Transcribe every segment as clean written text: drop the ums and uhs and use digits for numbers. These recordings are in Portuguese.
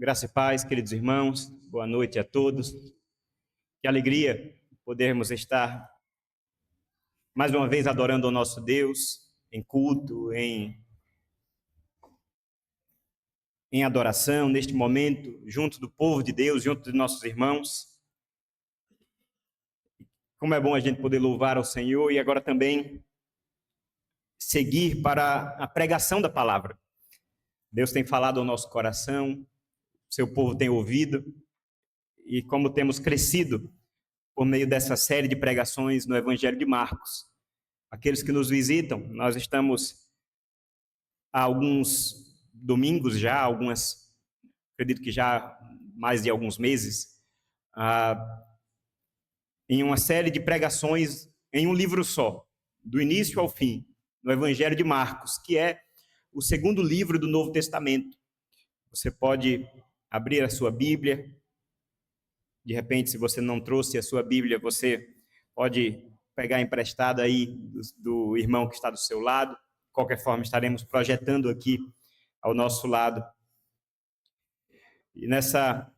Graça e paz, queridos irmãos, boa noite a todos. Que alegria podermos estar mais uma vez adorando ao nosso Deus, em culto, em adoração, neste momento, junto do povo de Deus, junto dos nossos irmãos. Como é bom a gente poder louvar ao Senhor e agora também seguir para a pregação da palavra. Deus tem falado ao nosso coração, seu povo tem ouvido, e como temos crescido por meio dessa série de pregações no Evangelho de Marcos. Aqueles que nos visitam, nós estamos há alguns domingos já, acredito que já mais de alguns meses, em uma série de pregações em um livro só, do início ao fim, no Evangelho de Marcos, que é o segundo livro do Novo Testamento. Você pode abrir a sua Bíblia. De repente, se você não trouxe a sua Bíblia, você pode pegar emprestado aí do irmão que está do seu lado. De qualquer forma, estaremos projetando aqui ao nosso lado. E nessa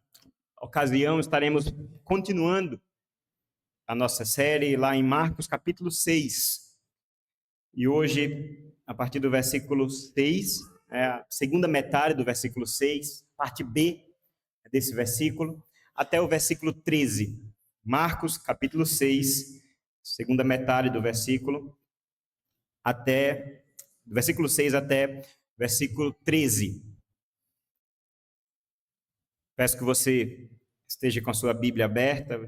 ocasião, estaremos continuando a nossa série lá em Marcos, capítulo 6. E hoje, a partir do versículo 6, a segunda metade do versículo 6, parte B desse versículo, até o versículo 13. Marcos, capítulo 6, segunda metade do versículo 6 até versículo 13. Peço que você esteja com a sua Bíblia aberta,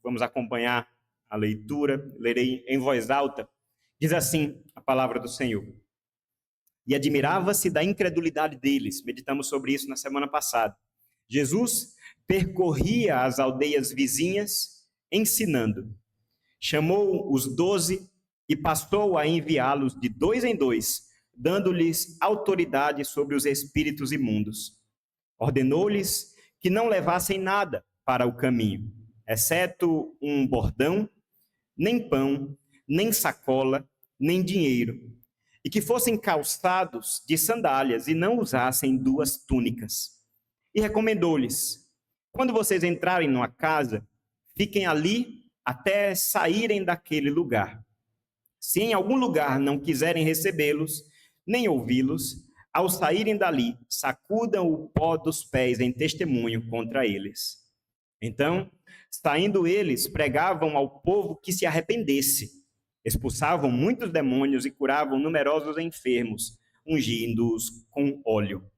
vamos acompanhar a leitura, lerei em voz alta. Diz assim a palavra do Senhor. E admirava-se da incredulidade deles, meditamos sobre isso na semana passada. Jesus percorria as aldeias vizinhas, ensinando. Chamou os 12 e passou a enviá-los de 2 em 2, dando-lhes autoridade sobre os espíritos imundos. Ordenou-lhes que não levassem nada para o caminho, exceto um bordão, nem pão, nem sacola, nem dinheiro, e que fossem calçados de sandálias e não usassem 2 túnicas. E recomendou-lhes: quando vocês entrarem numa casa, fiquem ali até saírem daquele lugar. Se em algum lugar não quiserem recebê-los, nem ouvi-los, ao saírem dali, sacudam o pó dos pés em testemunho contra eles. Então, saindo eles, pregavam ao povo que se arrependesse, expulsavam muitos demônios e curavam numerosos enfermos, ungindo-os com óleo.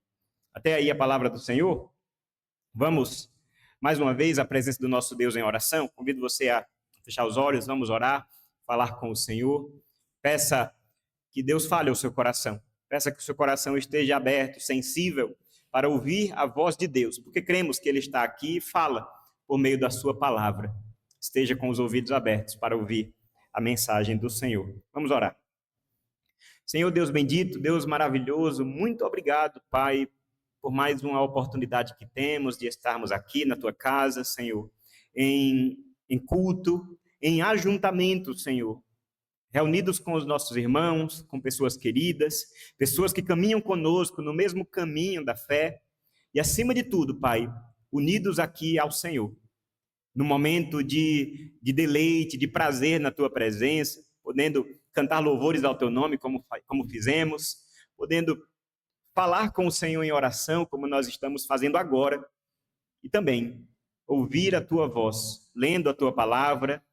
Até aí a palavra do Senhor. Vamos, mais uma vez, à presença do nosso Deus em oração. Convido você a fechar os olhos, vamos orar, falar com o Senhor. Peça que Deus fale ao seu coração. Peça que o seu coração esteja aberto, sensível, para ouvir a voz de Deus, porque cremos que Ele está aqui e fala por meio da sua palavra. Esteja com os ouvidos abertos para ouvir a mensagem do Senhor. Vamos orar. Senhor Deus bendito, Deus maravilhoso, muito obrigado, Pai, por mais uma oportunidade que temos de estarmos aqui na Tua casa, Senhor, em culto, em ajuntamento, Senhor, reunidos com os nossos irmãos, com pessoas queridas, pessoas que caminham conosco no mesmo caminho da fé, e acima de tudo, Pai, unidos aqui ao Senhor, no momento de deleite, de prazer na Tua presença, podendo cantar louvores ao Teu nome, como fizemos, podendo falar com o Senhor em oração, como nós estamos fazendo agora, e também ouvir a Tua voz, lendo a Tua palavra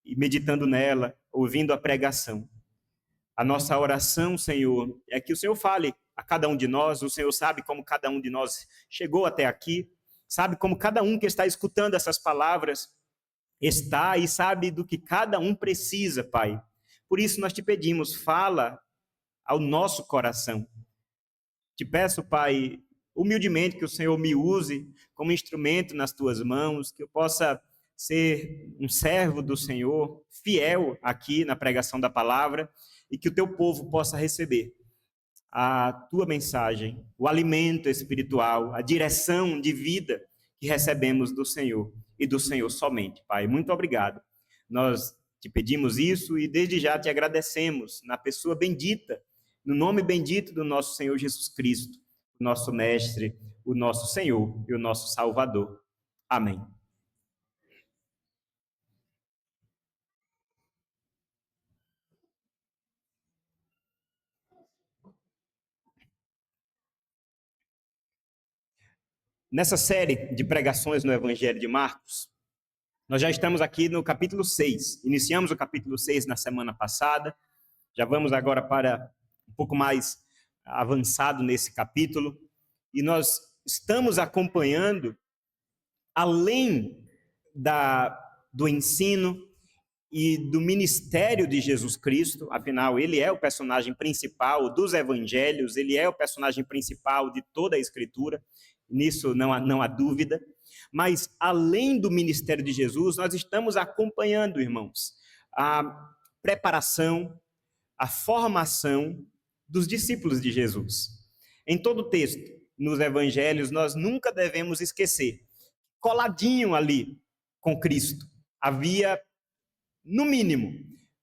e meditando nela, ouvindo a pregação. A nossa oração, Senhor, é que o Senhor fale a cada um de nós. O Senhor sabe como cada um de nós chegou até aqui, sabe como cada um que está escutando essas palavras está e sabe do que cada um precisa, Pai. Por isso nós te pedimos, fala ao nosso coração. Te peço, Pai, humildemente que o Senhor me use como instrumento nas tuas mãos, que eu possa ser um servo do Senhor, fiel aqui na pregação da palavra, e que o teu povo possa receber a tua mensagem, o alimento espiritual, a direção de vida que recebemos do Senhor e do Senhor somente. Pai, muito obrigado. Nós te pedimos isso e desde já te agradecemos na pessoa bendita, no nome bendito do nosso Senhor Jesus Cristo, nosso mestre, o nosso Senhor e o nosso Salvador. Amém. Nessa série de pregações no Evangelho de Marcos, nós já estamos aqui no capítulo 6. Iniciamos o capítulo 6 na semana passada. Já vamos agora para um pouco mais avançado nesse capítulo. E nós estamos acompanhando, além do ensino e do ministério de Jesus Cristo, afinal, ele é o personagem principal dos evangelhos, ele é o personagem principal de toda a Escritura, nisso não há dúvida. Mas, além do ministério de Jesus, nós estamos acompanhando, irmãos, a preparação, a formação dos discípulos de Jesus. Em todo o texto, nos evangelhos, nós nunca devemos esquecer, coladinho ali com Cristo, havia, no mínimo,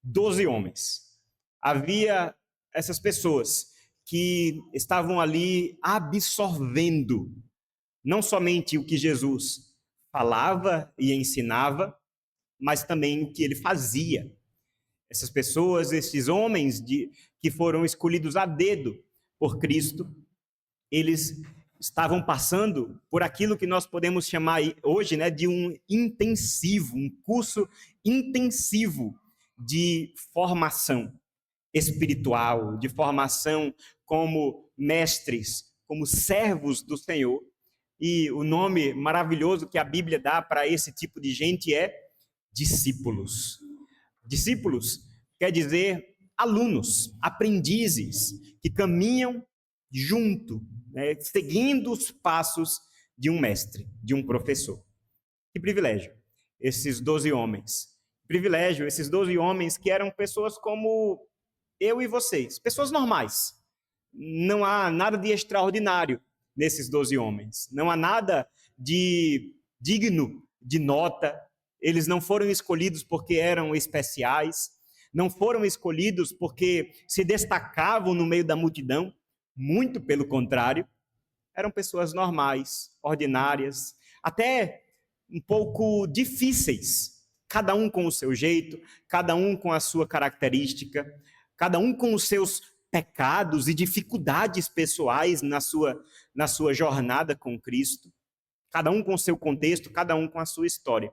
12 homens. Havia essas pessoas que estavam ali absorvendo não somente o que Jesus falava e ensinava, mas também o que ele fazia. Essas pessoas, esses homens que foram escolhidos a dedo por Cristo, eles estavam passando por aquilo que nós podemos chamar hoje, né, de um intensivo, um curso intensivo de formação espiritual, de formação como mestres, como servos do Senhor. E o nome maravilhoso que a Bíblia dá para esse tipo de gente é discípulos. Discípulos quer dizer alunos, aprendizes, que caminham junto, né, seguindo os passos de um mestre, de um professor. Que privilégio, esses 12 homens. Privilégio, esses 12 homens que eram pessoas como eu e vocês, pessoas normais. Não há nada de extraordinário nesses 12 homens. Não há nada de digno de nota. Eles não foram escolhidos porque eram especiais, não foram escolhidos porque se destacavam no meio da multidão, muito pelo contrário, eram pessoas normais, ordinárias, até um pouco difíceis, cada um com o seu jeito, cada um com a sua característica, cada um com os seus pecados e dificuldades pessoais na sua jornada com Cristo, cada um com o seu contexto, cada um com a sua história,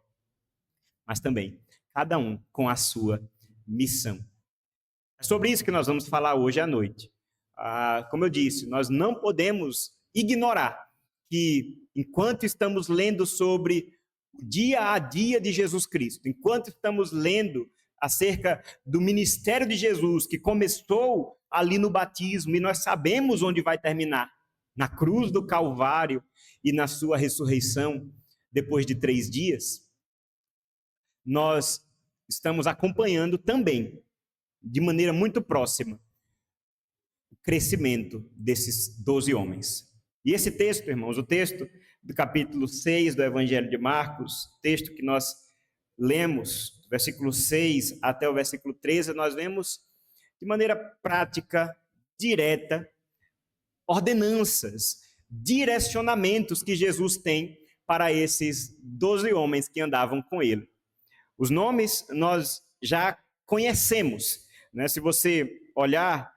mas também cada um com a sua missão. É sobre isso que nós vamos falar hoje à noite. Como eu disse, nós não podemos ignorar que, enquanto estamos lendo sobre o dia a dia de Jesus Cristo, enquanto estamos lendo acerca do ministério de Jesus, que começou ali no batismo, e nós sabemos onde vai terminar, na cruz do Calvário e na sua ressurreição depois de 3 dias, nós estamos acompanhando também, de maneira muito próxima, o crescimento desses 12 homens. E esse texto, irmãos, o texto do capítulo 6 do Evangelho de Marcos, texto que nós lemos, versículo 6 até o versículo 13, nós vemos de maneira prática, direta, ordenanças, direcionamentos que Jesus tem para esses 12 homens que andavam com ele. Os nomes nós já conhecemos, né? Se você olhar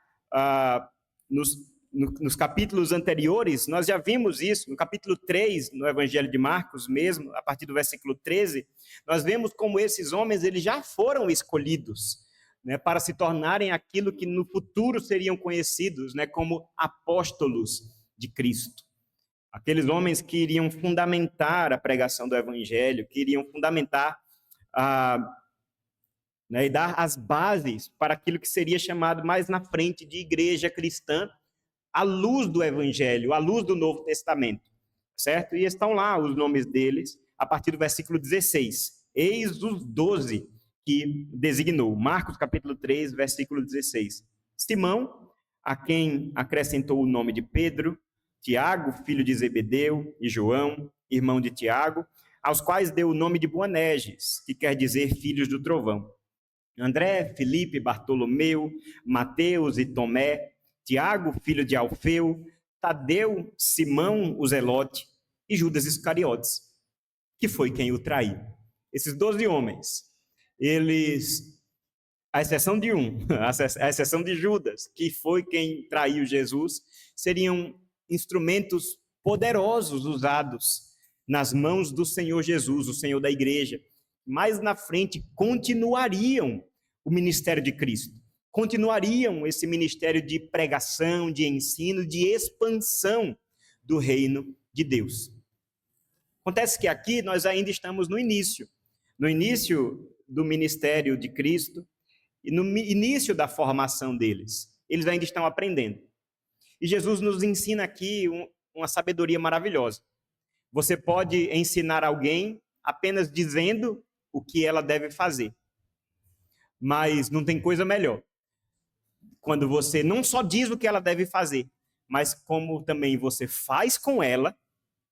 nos capítulos anteriores, nós já vimos isso. No capítulo 3, no Evangelho de Marcos mesmo, a partir do versículo 13, nós vemos como esses homens eles já foram escolhidos, né, para se tornarem aquilo que no futuro seriam conhecidos, né, como apóstolos de Cristo. Aqueles homens que iriam fundamentar a pregação do Evangelho, que iriam fundamentar né, e dar as bases para aquilo que seria chamado mais na frente de igreja cristã, à luz do Evangelho, à luz do Novo Testamento, certo? E estão lá os nomes deles, a partir do versículo 16. Eis os 12 que designou. Marcos, capítulo 3, versículo 16. Simão, a quem acrescentou o nome de Pedro, Tiago, filho de Zebedeu, e João, irmão de Tiago, aos quais deu o nome de Boanerges, que quer dizer filhos do trovão. André, Filipe, Bartolomeu, Mateus e Tomé, Tiago, filho de Alfeu, Tadeu, Simão, o Zelote e Judas Iscariotes, que foi quem o traiu. Esses 12 homens, eles, à exceção de um, à exceção de Judas, que foi quem traiu Jesus, seriam instrumentos poderosos usados nas mãos do Senhor Jesus, o Senhor da igreja. Mais na frente, continuariam o ministério de Cristo. Continuariam esse ministério de pregação, de ensino, de expansão do reino de Deus. Acontece que aqui nós ainda estamos no início do ministério de Cristo e no início da formação deles. Eles ainda estão aprendendo. E Jesus nos ensina aqui uma sabedoria maravilhosa. Você pode ensinar alguém apenas dizendo o que ela deve fazer. Mas não tem coisa melhor. Quando você não só diz o que ela deve fazer, mas como também você faz com ela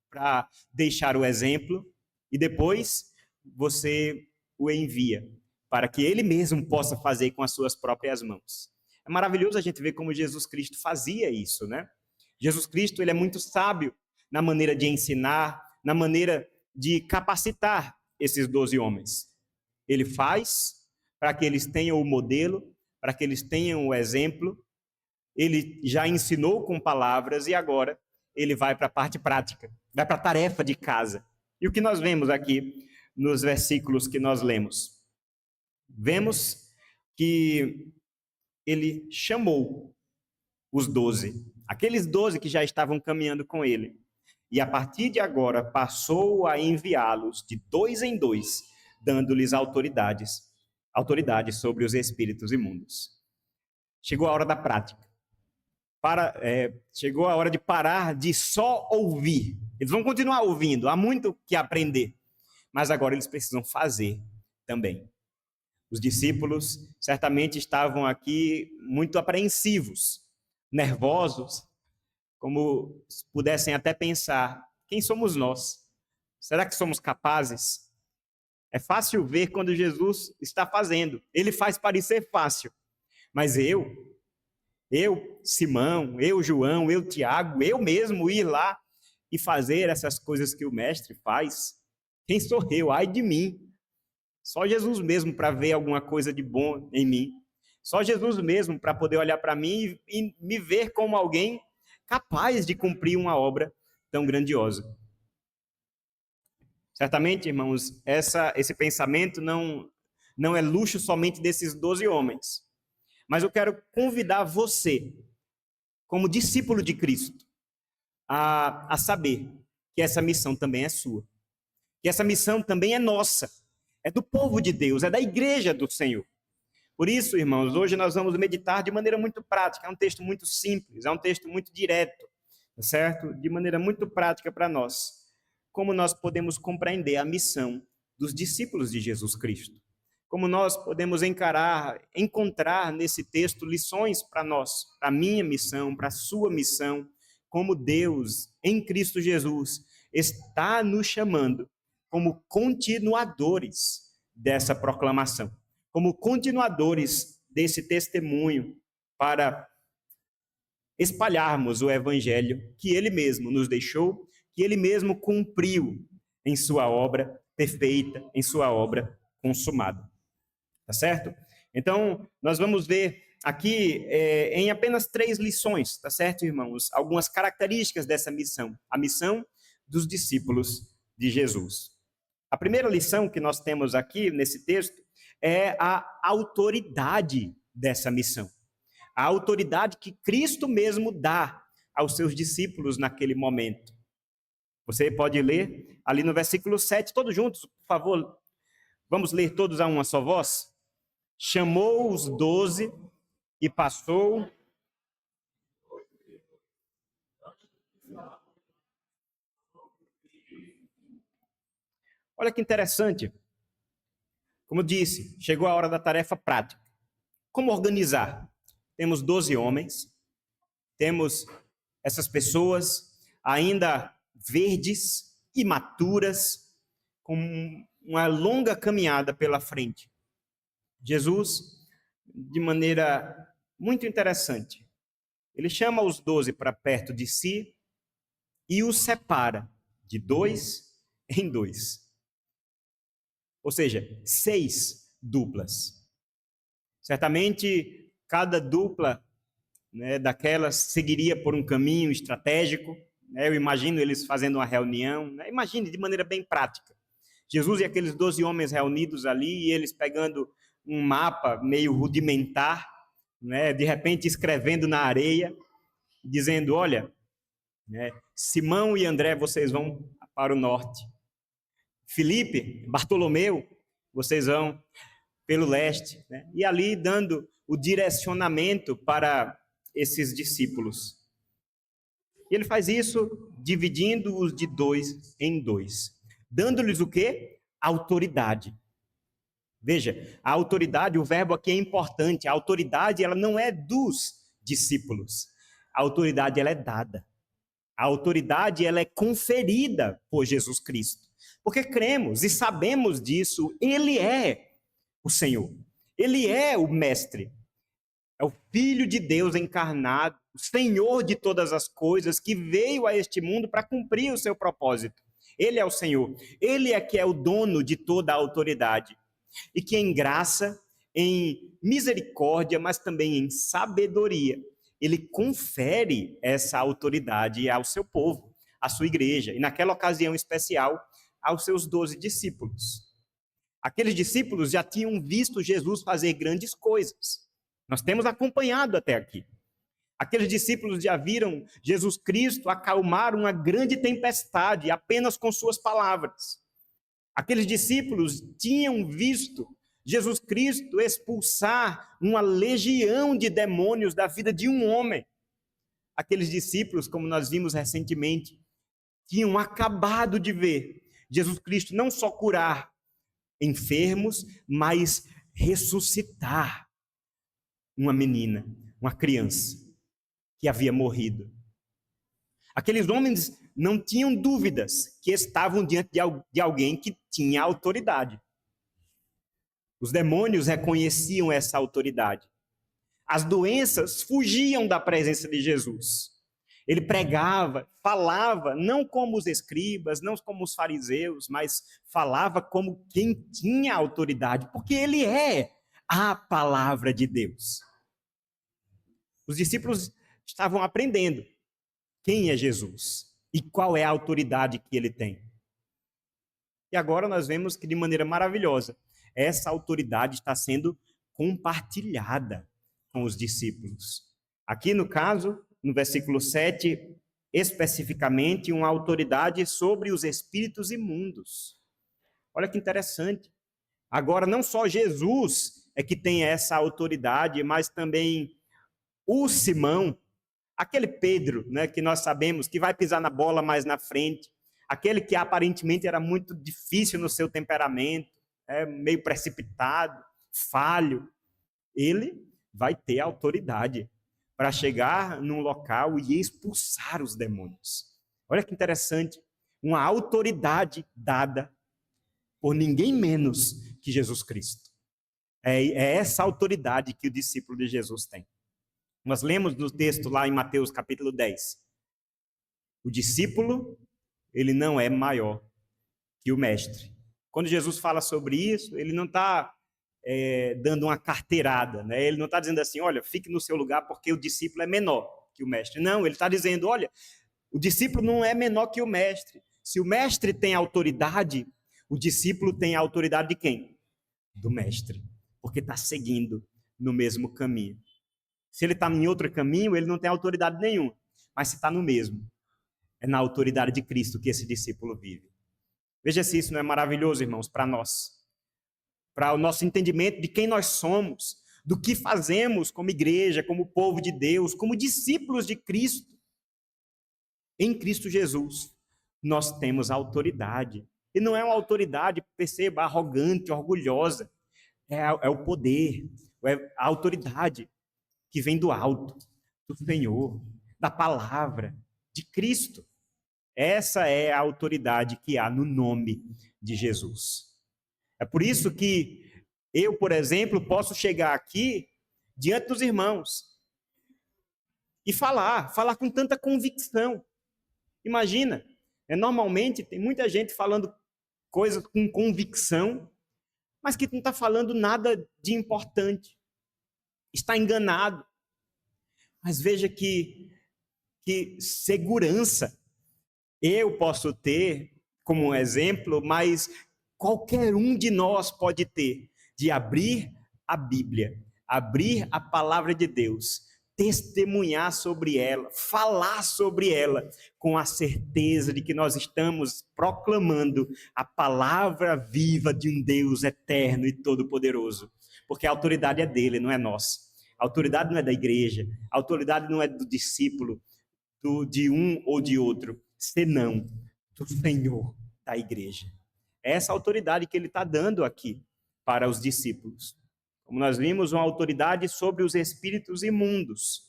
para deixar o exemplo e depois você o envia para que ele mesmo possa fazer com as suas próprias mãos. É maravilhoso a gente ver como Jesus Cristo fazia isso, né? Jesus Cristo, ele é muito sábio na maneira de ensinar, na maneira de capacitar esses 12 homens. Ele faz para que eles tenham o modelo, para que eles tenham o exemplo. Ele já ensinou com palavras e agora ele vai para a parte prática, vai para a tarefa de casa. E o que nós vemos aqui nos versículos que nós lemos? Vemos que ele chamou os 12, aqueles 12 que já estavam caminhando com ele. E a partir de agora passou a enviá-los de 2 em 2, dando-lhes autoridade sobre os espíritos imundos. Chegou a hora da prática. Chegou a hora de parar de só ouvir. Eles vão continuar ouvindo, há muito que aprender, mas agora eles precisam fazer também. Os discípulos certamente estavam aqui muito apreensivos, nervosos, como pudessem até pensar: quem somos nós? Será que somos capazes? É fácil ver quando Jesus está fazendo. Ele faz parecer fácil. Mas eu, Simão, eu, João, eu, Tiago, eu mesmo ir lá e fazer essas coisas que o mestre faz? Quem sou eu? Ai de mim. Só Jesus mesmo para ver alguma coisa de bom em mim. Só Jesus mesmo para poder olhar para mim e me ver como alguém capaz de cumprir uma obra tão grandiosa. Certamente, irmãos, esse pensamento não é luxo somente desses 12 homens. Mas eu quero convidar você, como discípulo de Cristo, a saber que essa missão também é sua. Que essa missão também é nossa. É do povo de Deus, é da igreja do Senhor. Por isso, irmãos, hoje nós vamos meditar de maneira muito prática. É um texto muito simples, é um texto muito direto, certo? De maneira muito prática para nós. Como nós podemos compreender a missão dos discípulos de Jesus Cristo. Como nós podemos encontrar nesse texto lições para nós, para a minha missão, para a sua missão, como Deus, em Cristo Jesus, está nos chamando como continuadores dessa proclamação, como continuadores desse testemunho para espalharmos o evangelho que ele mesmo nos deixou, que ele mesmo cumpriu em sua obra perfeita, em sua obra consumada. Tá certo? Então, nós vamos ver aqui em apenas 3 lições, tá certo, irmãos? Algumas características dessa missão, a missão dos discípulos de Jesus. A primeira lição que nós temos aqui nesse texto é a autoridade dessa missão. A autoridade que Cristo mesmo dá aos seus discípulos naquele momento. Você pode ler ali no versículo 7, todos juntos, por favor. Vamos ler todos a uma só voz? Chamou os 12 e passou. Olha que interessante. Como disse, chegou a hora da tarefa prática. Como organizar? Temos 12 homens, temos essas pessoas ainda verdes, imaturas, com uma longa caminhada pela frente. Jesus, de maneira muito interessante, Ele chama os 12 para perto de si e os separa de 2 em 2. Ou seja, 6 duplas. Certamente, cada dupla, né, daquelas seguiria por um caminho estratégico. Né? Eu imagino eles fazendo uma reunião. Né? Imagine de maneira bem prática. Jesus e aqueles 12 homens reunidos ali, e eles pegando um mapa meio rudimentar, né, de repente escrevendo na areia, dizendo, olha, né, Simão e André, vocês vão para o norte. Filipe, Bartolomeu, vocês vão pelo leste. Né, e ali dando o direcionamento para esses discípulos. E ele faz isso dividindo-os de 2 em 2. Dando-lhes o quê? Autoridade. Veja, a autoridade, o verbo aqui é importante. A autoridade, ela não é dos discípulos. A autoridade, ela é dada. A autoridade, ela é conferida por Jesus Cristo. Porque cremos e sabemos disso, ele é o Senhor. Ele é o Mestre. É o Filho de Deus encarnado, o Senhor de todas as coisas, que veio a este mundo para cumprir o seu propósito. Ele é o Senhor. Ele é que é o dono de toda a autoridade. E que em graça, em misericórdia, mas também em sabedoria, ele confere essa autoridade ao seu povo, à sua igreja, e naquela ocasião especial, aos seus 12 discípulos. Aqueles discípulos já tinham visto Jesus fazer grandes coisas. Nós temos acompanhado até aqui. Aqueles discípulos já viram Jesus Cristo acalmar uma grande tempestade apenas com suas palavras. Aqueles discípulos tinham visto Jesus Cristo expulsar uma legião de demônios da vida de um homem. Aqueles discípulos, como nós vimos recentemente, tinham acabado de ver Jesus Cristo não só curar enfermos, mas ressuscitar uma menina, uma criança que havia morrido. Aqueles homens não tinham dúvidas que estavam diante de alguém que tinha autoridade. Os demônios reconheciam essa autoridade. As doenças fugiam da presença de Jesus. Ele pregava, falava, não como os escribas, não como os fariseus, mas falava como quem tinha autoridade, porque ele é a palavra de Deus. Os discípulos estavam aprendendo quem é Jesus e qual é a autoridade que ele tem. E agora nós vemos que, de maneira maravilhosa, essa autoridade está sendo compartilhada com os discípulos. Aqui, no caso, no versículo 7, especificamente, uma autoridade sobre os espíritos imundos. Olha que interessante. Agora, não só Jesus é que tem essa autoridade, mas também o Simão, aquele Pedro, né, que nós sabemos que vai pisar na bola mais na frente, aquele que aparentemente era muito difícil no seu temperamento, meio precipitado, falho, ele vai ter autoridade para chegar num local e expulsar os demônios. Olha que interessante, uma autoridade dada por ninguém menos que Jesus Cristo. É essa autoridade que o discípulo de Jesus tem. Nós lemos no texto lá em Mateus capítulo 10. O discípulo, ele não é maior que o mestre. Quando Jesus fala sobre isso, ele não está dando uma carteirada, né? Ele não está dizendo assim, olha, fique no seu lugar porque o discípulo é menor que o mestre. Não, ele está dizendo, olha, o discípulo não é menor que o mestre. Se o mestre tem autoridade, o discípulo tem a autoridade de quem? Do mestre, porque está seguindo no mesmo caminho. Se ele está em outro caminho, ele não tem autoridade nenhuma. Mas se está no mesmo, é na autoridade de Cristo que esse discípulo vive. Veja se isso não é maravilhoso, irmãos, para nós. Para o nosso entendimento de quem nós somos, do que fazemos como igreja, como povo de Deus, como discípulos de Cristo. Em Cristo Jesus, nós temos autoridade. E não é uma autoridade, perceba, arrogante, orgulhosa. É o poder, é a autoridade que vem do alto, do Senhor, da palavra, de Cristo. Essa é a autoridade que há no nome de Jesus. É por isso que eu, por exemplo, posso chegar aqui diante dos irmãos e falar com tanta convicção. Imagina, normalmente tem muita gente falando coisas com convicção, mas que não está falando nada de importante. Está enganado. Mas veja que segurança eu posso ter como um exemplo, mas qualquer um de nós pode ter, de abrir a Bíblia, abrir a palavra de Deus, testemunhar sobre ela, falar sobre ela, com a certeza de que nós estamos proclamando a palavra viva de um Deus eterno e todo-poderoso, porque a autoridade é dele, não é nossa. A autoridade não é da igreja, a autoridade não é do discípulo, de um ou de outro, senão do Senhor da igreja. É essa autoridade que ele está dando aqui para os discípulos. Como nós vimos, uma autoridade sobre os espíritos imundos.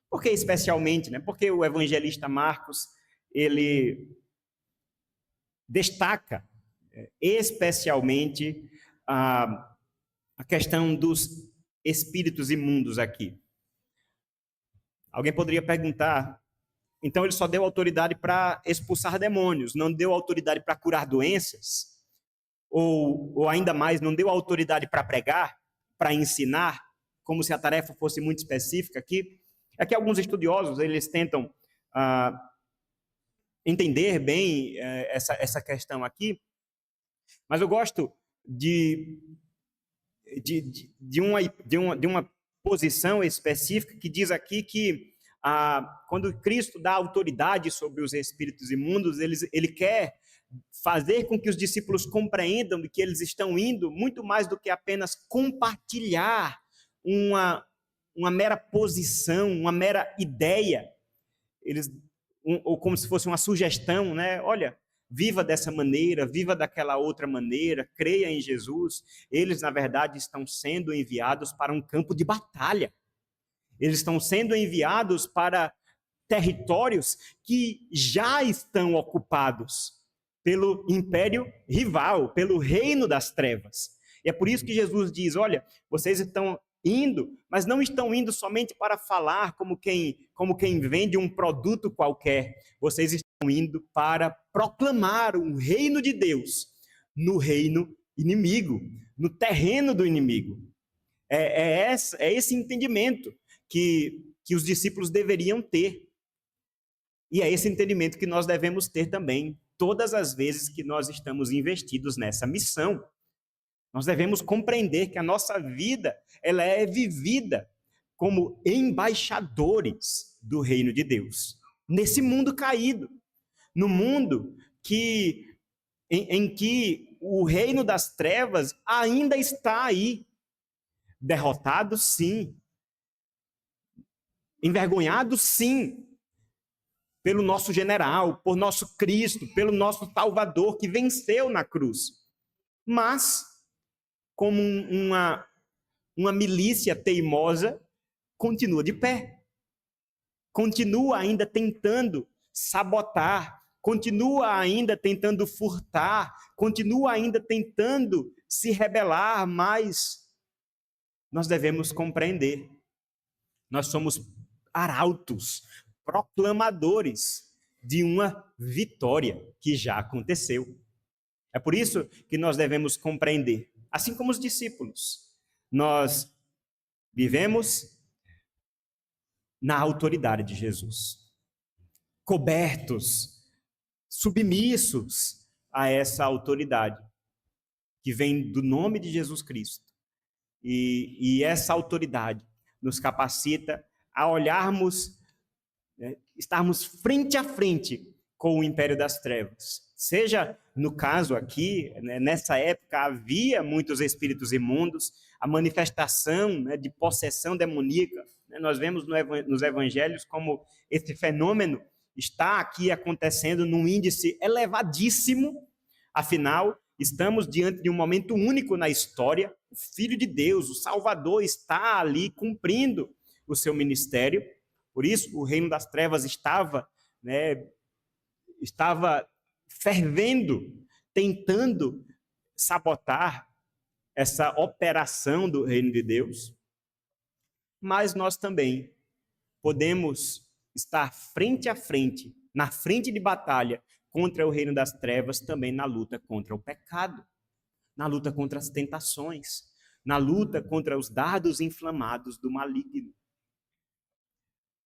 Por que especialmente? Porque o evangelista Marcos, ele destaca especialmente a questão dos espíritos imundos aqui. Alguém poderia perguntar, então ele só deu autoridade para expulsar demônios, não deu autoridade para curar doenças? Ou ainda mais, não deu autoridade para pregar, para ensinar, como se a tarefa fosse muito específica aqui? É que alguns estudiosos, eles tentam entender bem essa questão aqui, mas eu gosto de uma posição específica que diz aqui que quando Cristo dá autoridade sobre os espíritos imundos, ele quer fazer com que os discípulos compreendam que eles estão indo muito mais do que apenas compartilhar uma mera posição, uma mera ideia, ou como se fosse uma sugestão, né? Olha, viva dessa maneira, viva daquela outra maneira, creia em Jesus. Eles, na verdade, estão sendo enviados para um campo de batalha. Eles estão sendo enviados para territórios que já estão ocupados pelo império rival, pelo reino das trevas. E é por isso que Jesus diz, olha, vocês estão indo, mas não estão indo somente para falar como quem vende um produto qualquer. Vocês estão indo para proclamar um reino de Deus no reino inimigo, no terreno do inimigo. É esse entendimento que os discípulos deveriam ter. E é esse entendimento que nós devemos ter também, todas as vezes que nós estamos investidos nessa missão. Nós devemos compreender que a nossa vida, ela é vivida como embaixadores do reino de Deus, nesse mundo caído, no mundo em que o reino das trevas ainda está aí, derrotado, sim, envergonhado, sim, pelo nosso general, por nosso Cristo, pelo nosso Salvador que venceu na cruz. Mas, como uma milícia teimosa, continua de pé. Continua ainda tentando sabotar, continua ainda tentando furtar, continua ainda tentando se rebelar, mas nós devemos compreender. Nós somos arautos, proclamadores de uma vitória que já aconteceu. É por isso que nós devemos compreender, assim como os discípulos, nós vivemos na autoridade de Jesus, cobertos, submissos a essa autoridade que vem do nome de Jesus Cristo. E essa autoridade nos capacita a olharmos, estarmos frente a frente com o império das trevas. Seja, no caso aqui, nessa época havia muitos espíritos imundos, a manifestação de possessão demoníaca. Nós vemos nos evangelhos como esse fenômeno está aqui acontecendo num índice elevadíssimo. Afinal, estamos diante de um momento único na história. O Filho de Deus, o Salvador, está ali cumprindo o seu ministério. Por isso, o reino das trevas estava fervendo, tentando sabotar essa operação do reino de Deus. Mas nós também podemos estar frente a frente, na frente de batalha, contra o reino das trevas, também na luta contra o pecado, na luta contra as tentações, na luta contra os dardos inflamados do maligno.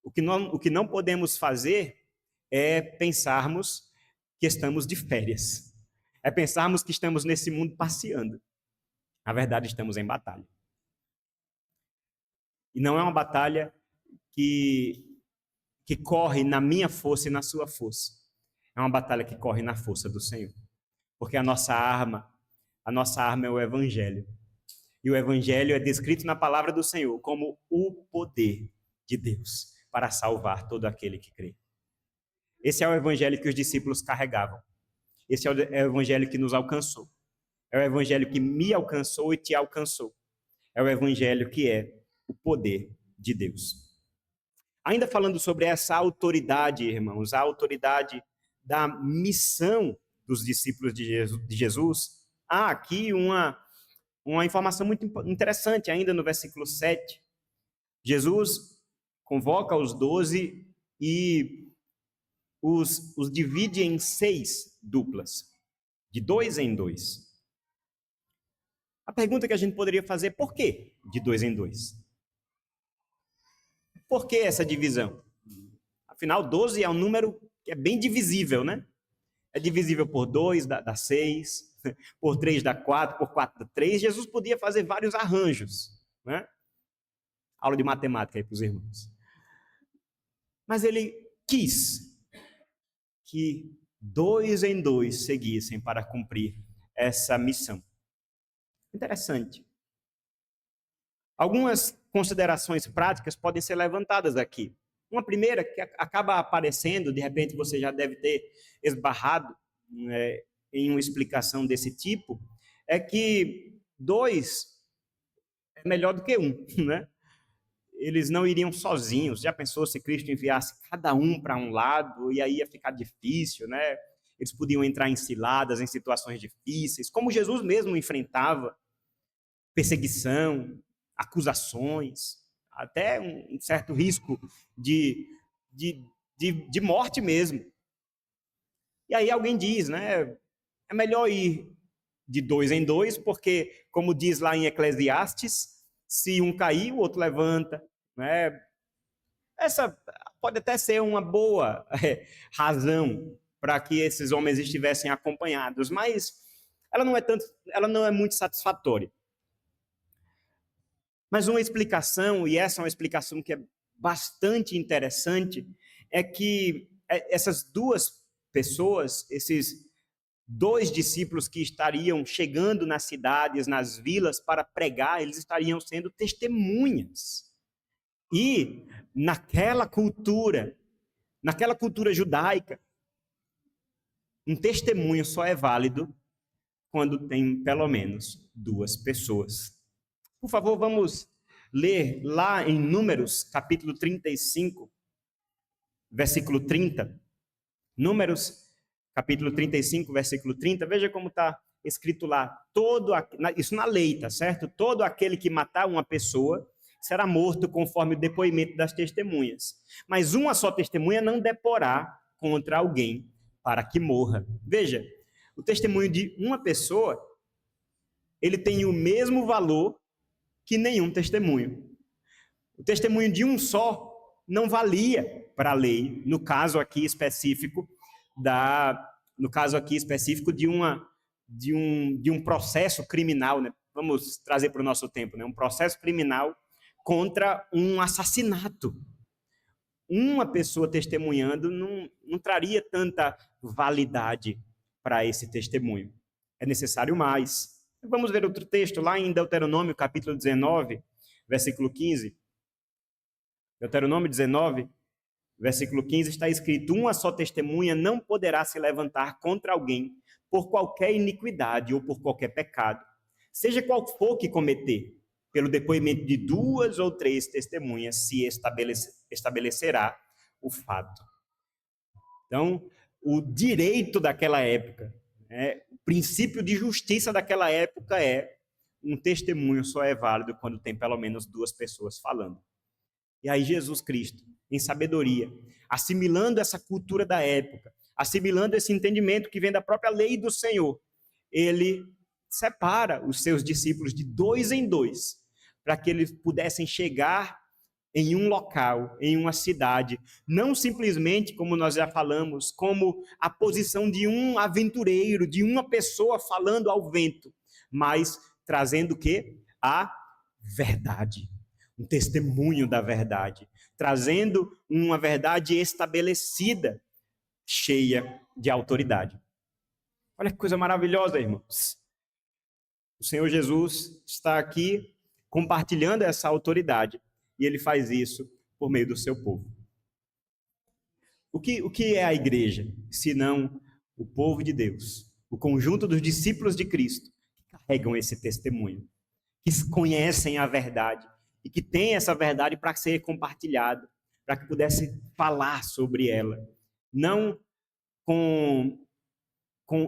O que não podemos fazer é pensarmos que estamos de férias, é pensarmos que estamos nesse mundo passeando. Na verdade, estamos em batalha. E não é uma batalha que corre na minha força e na sua força. É uma batalha que corre na força do Senhor. Porque a nossa arma é o Evangelho. E o Evangelho é descrito na palavra do Senhor como o poder de Deus para salvar todo aquele que crê. Esse é o Evangelho que os discípulos carregavam. Esse é o Evangelho que nos alcançou. É o Evangelho que me alcançou e te alcançou. É o Evangelho que é o poder de Deus. Ainda falando sobre essa autoridade, irmãos, a autoridade da missão dos discípulos de Jesus, há aqui uma informação muito interessante ainda no versículo 7. Jesus convoca os 12 e os divide em 6 duplas, de 2 em 2. A pergunta que a gente poderia fazer é por que de 2 em 2? Por que essa divisão? Afinal, 12 é um número que é bem divisível, né? É divisível por 2, dá 6, por 3 dá 4, por 4 dá 3. Jesus podia fazer vários arranjos, né? Aula de matemática aí para os irmãos. Mas ele quis que 2 em 2 seguissem para cumprir essa missão. Interessante. Algumas considerações práticas podem ser levantadas aqui. Uma primeira, que acaba aparecendo, de repente você já deve ter esbarrado em uma explicação desse tipo, é que 2 é melhor do que 1, né? Eles não iriam sozinhos. Já pensou se Cristo enviasse cada um para um lado, e aí ia ficar difícil, né? Eles podiam entrar em ciladas, em situações difíceis, como Jesus mesmo enfrentava perseguição, acusações, até um certo risco de morte mesmo. E aí alguém diz, né? É melhor ir de 2 em 2, porque, como diz lá em Eclesiastes, se um cair, o outro levanta, né? Essa pode até ser uma boa razão para que esses homens estivessem acompanhados, mas ela não é muito satisfatória. Mas uma explicação, e essa é uma explicação que é bastante interessante, é que essas duas pessoas, esses 2 discípulos que estariam chegando nas cidades, nas vilas para pregar, eles estariam sendo testemunhas. E naquela cultura judaica, um testemunho só é válido quando tem pelo menos 2 pessoas. Por favor, vamos ler lá em Números, capítulo 35, versículo 30. Números, capítulo 35, versículo 30. Veja como está escrito lá. Isso na lei, tá certo? Todo aquele que matar uma pessoa será morto conforme o depoimento das testemunhas. Mas uma só testemunha não deporá contra alguém para que morra. Veja, o testemunho de uma pessoa, ele tem o mesmo valor que nenhum testemunho. O testemunho de um só não valia para a lei, no caso aqui específico de um processo criminal, né? Vamos trazer para o nosso tempo, né? Um processo criminal contra um assassinato. Uma pessoa testemunhando não traria tanta validade para esse testemunho. É necessário mais. Vamos ver outro texto lá em Deuteronômio, capítulo 19, versículo 15. Deuteronômio 19, versículo 15, está escrito: uma só testemunha não poderá se levantar contra alguém por qualquer iniquidade ou por qualquer pecado, seja qual for que cometer. Pelo depoimento de 2 ou 3 testemunhas se estabelecerá o fato. Então, o direito daquela época, o princípio de justiça daquela época é: um testemunho só é válido quando tem pelo menos 2 pessoas falando. E aí Jesus Cristo, em sabedoria, assimilando essa cultura da época, assimilando esse entendimento que vem da própria lei do Senhor. Ele separa os seus discípulos de dois em dois, para que eles pudessem chegar em um local, em uma cidade, não simplesmente, como nós já falamos, como a posição de um aventureiro, de uma pessoa falando ao vento, mas trazendo o quê? A verdade, um testemunho da verdade, trazendo uma verdade estabelecida, cheia de autoridade. Olha que coisa maravilhosa, irmãos. O Senhor Jesus está aqui compartilhando essa autoridade, e ele faz isso por meio do seu povo. O que é a igreja, senão o povo de Deus, o conjunto dos discípulos de Cristo, que carregam esse testemunho, que conhecem a verdade e que têm essa verdade para ser compartilhada, para que pudessem falar sobre ela, não com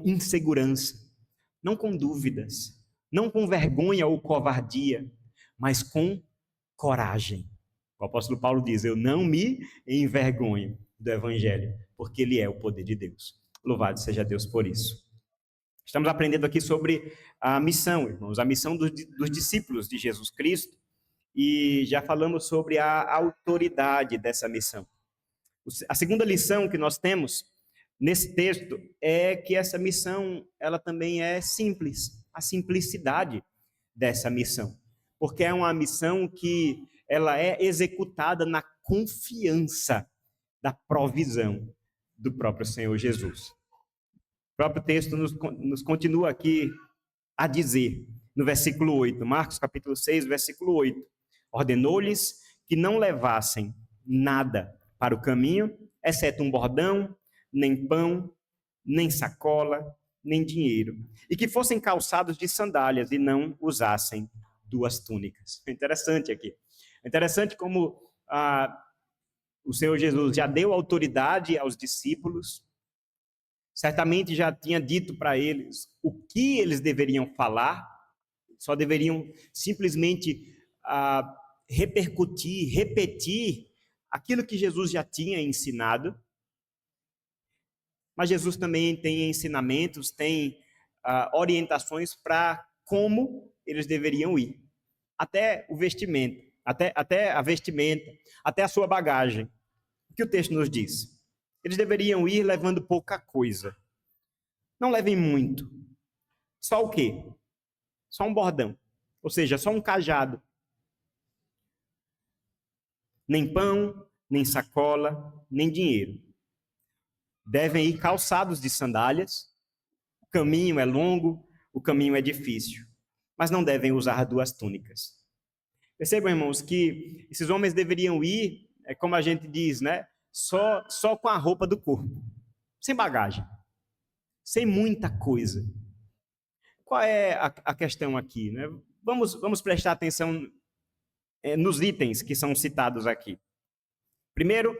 insegurança, não com dúvidas, não com vergonha ou covardia, mas com coragem. O apóstolo Paulo diz: eu não me envergonho do evangelho, porque ele é o poder de Deus. Louvado seja Deus por isso. Estamos aprendendo aqui sobre a missão, irmãos, a missão dos discípulos de Jesus Cristo, e já falamos sobre a autoridade dessa missão. A segunda lição que nós temos nesse texto é que essa missão, ela também é simples, a simplicidade dessa missão, porque é uma missão que ela é executada na confiança da provisão do próprio Senhor Jesus. O próprio texto nos continua aqui a dizer, no versículo 8, Marcos capítulo 6, versículo 8, ordenou-lhes que não levassem nada para o caminho, exceto um bordão, nem pão, nem sacola, nem dinheiro, e que fossem calçados de sandálias e não usassem 2 túnicas. É interessante aqui. É interessante como o Senhor Jesus já deu autoridade aos discípulos, certamente já tinha dito para eles o que eles deveriam falar, só deveriam simplesmente repetir aquilo que Jesus já tinha ensinado. Mas Jesus também tem ensinamentos, tem orientações para como eles deveriam ir. Até o vestimento, até a vestimenta, até a sua bagagem. O que o texto nos diz? Eles deveriam ir levando pouca coisa. Não levem muito. Só o quê? Só um bordão. Ou seja, só um cajado. Nem pão, nem sacola, nem dinheiro. Devem ir calçados de sandálias. O caminho é longo, o caminho é difícil. Mas não devem usar 2 túnicas. Percebam, irmãos, que esses homens deveriam ir, como a gente diz, né? Só com a roupa do corpo. Sem bagagem. Sem muita coisa. Qual é a questão aqui, né? Vamos prestar atenção nos itens que são citados aqui. Primeiro,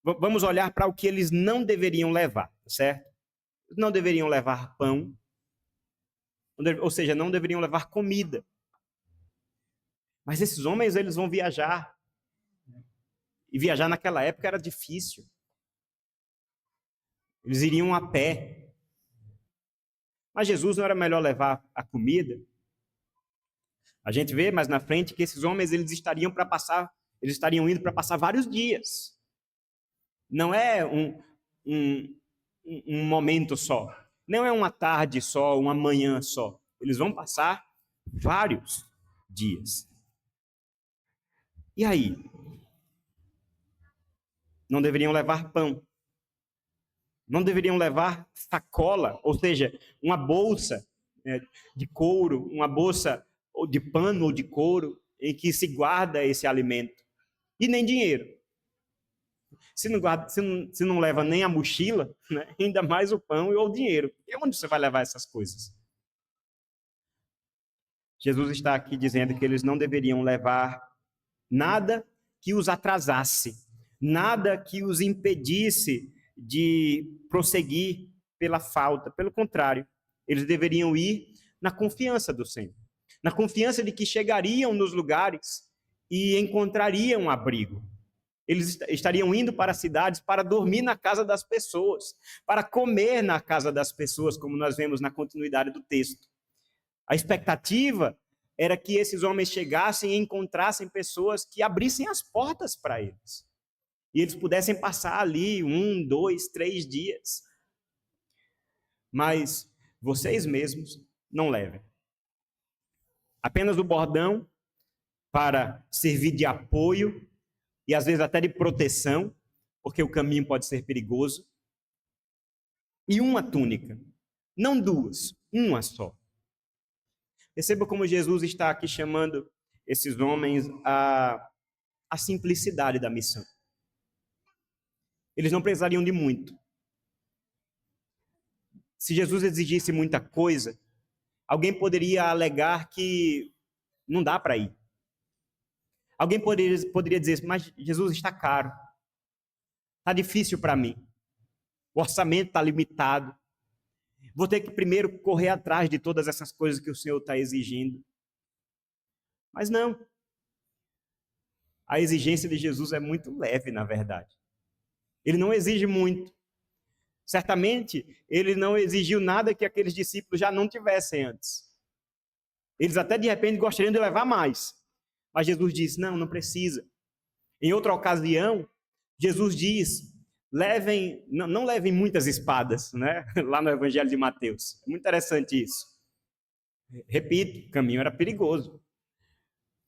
vamos olhar para o que eles não deveriam levar, certo? Não deveriam levar pão, ou seja, não deveriam levar comida. Mas esses homens, eles vão viajar. E viajar naquela época era difícil. Eles iriam a pé. Mas Jesus não era melhor levar a comida? A gente vê mais na frente que esses homens, eles estariam indo para passar vários dias. Não é um momento só. Não é uma tarde só, uma manhã só. Eles vão passar vários dias. E aí? Não deveriam levar pão. Não deveriam levar sacola, ou seja, uma bolsa de couro, uma bolsa de pano ou de couro em que se guarda esse alimento. E nem dinheiro. Se não leva nem a mochila, né, ainda mais o pão ou o dinheiro. E onde você vai levar essas coisas? Jesus está aqui dizendo que eles não deveriam levar nada que os atrasasse, nada que os impedisse de prosseguir pela falta. Pelo contrário, eles deveriam ir na confiança do Senhor, na confiança de que chegariam nos lugares e encontrariam abrigo, Eles estariam indo para as cidades para dormir na casa das pessoas, para comer na casa das pessoas, como nós vemos na continuidade do texto. A expectativa era que esses homens chegassem e encontrassem pessoas que abrissem as portas para eles. E eles pudessem passar ali 1, 2, 3 dias. Mas vocês mesmos não levem. Apenas o bordão para servir de apoio e às vezes até de proteção, porque o caminho pode ser perigoso. E uma túnica, não duas, uma só. Perceba como Jesus está aqui chamando esses homens à simplicidade da missão. Eles não precisariam de muito. Se Jesus exigisse muita coisa, alguém poderia alegar que não dá para ir. Alguém poderia dizer, mas Jesus está caro. Está difícil para mim. O orçamento está limitado. Vou ter que primeiro correr atrás de todas essas coisas que o Senhor está exigindo. Mas não. A exigência de Jesus é muito leve, na verdade. Ele não exige muito. Certamente, ele não exigiu nada que aqueles discípulos já não tivessem antes. Eles até, de repente, gostariam de levar mais. Mas Jesus disse, não precisa. Em outra ocasião, Jesus diz, não levem muitas espadas, né? Lá no Evangelho de Mateus. É muito interessante isso. Repito, o caminho era perigoso.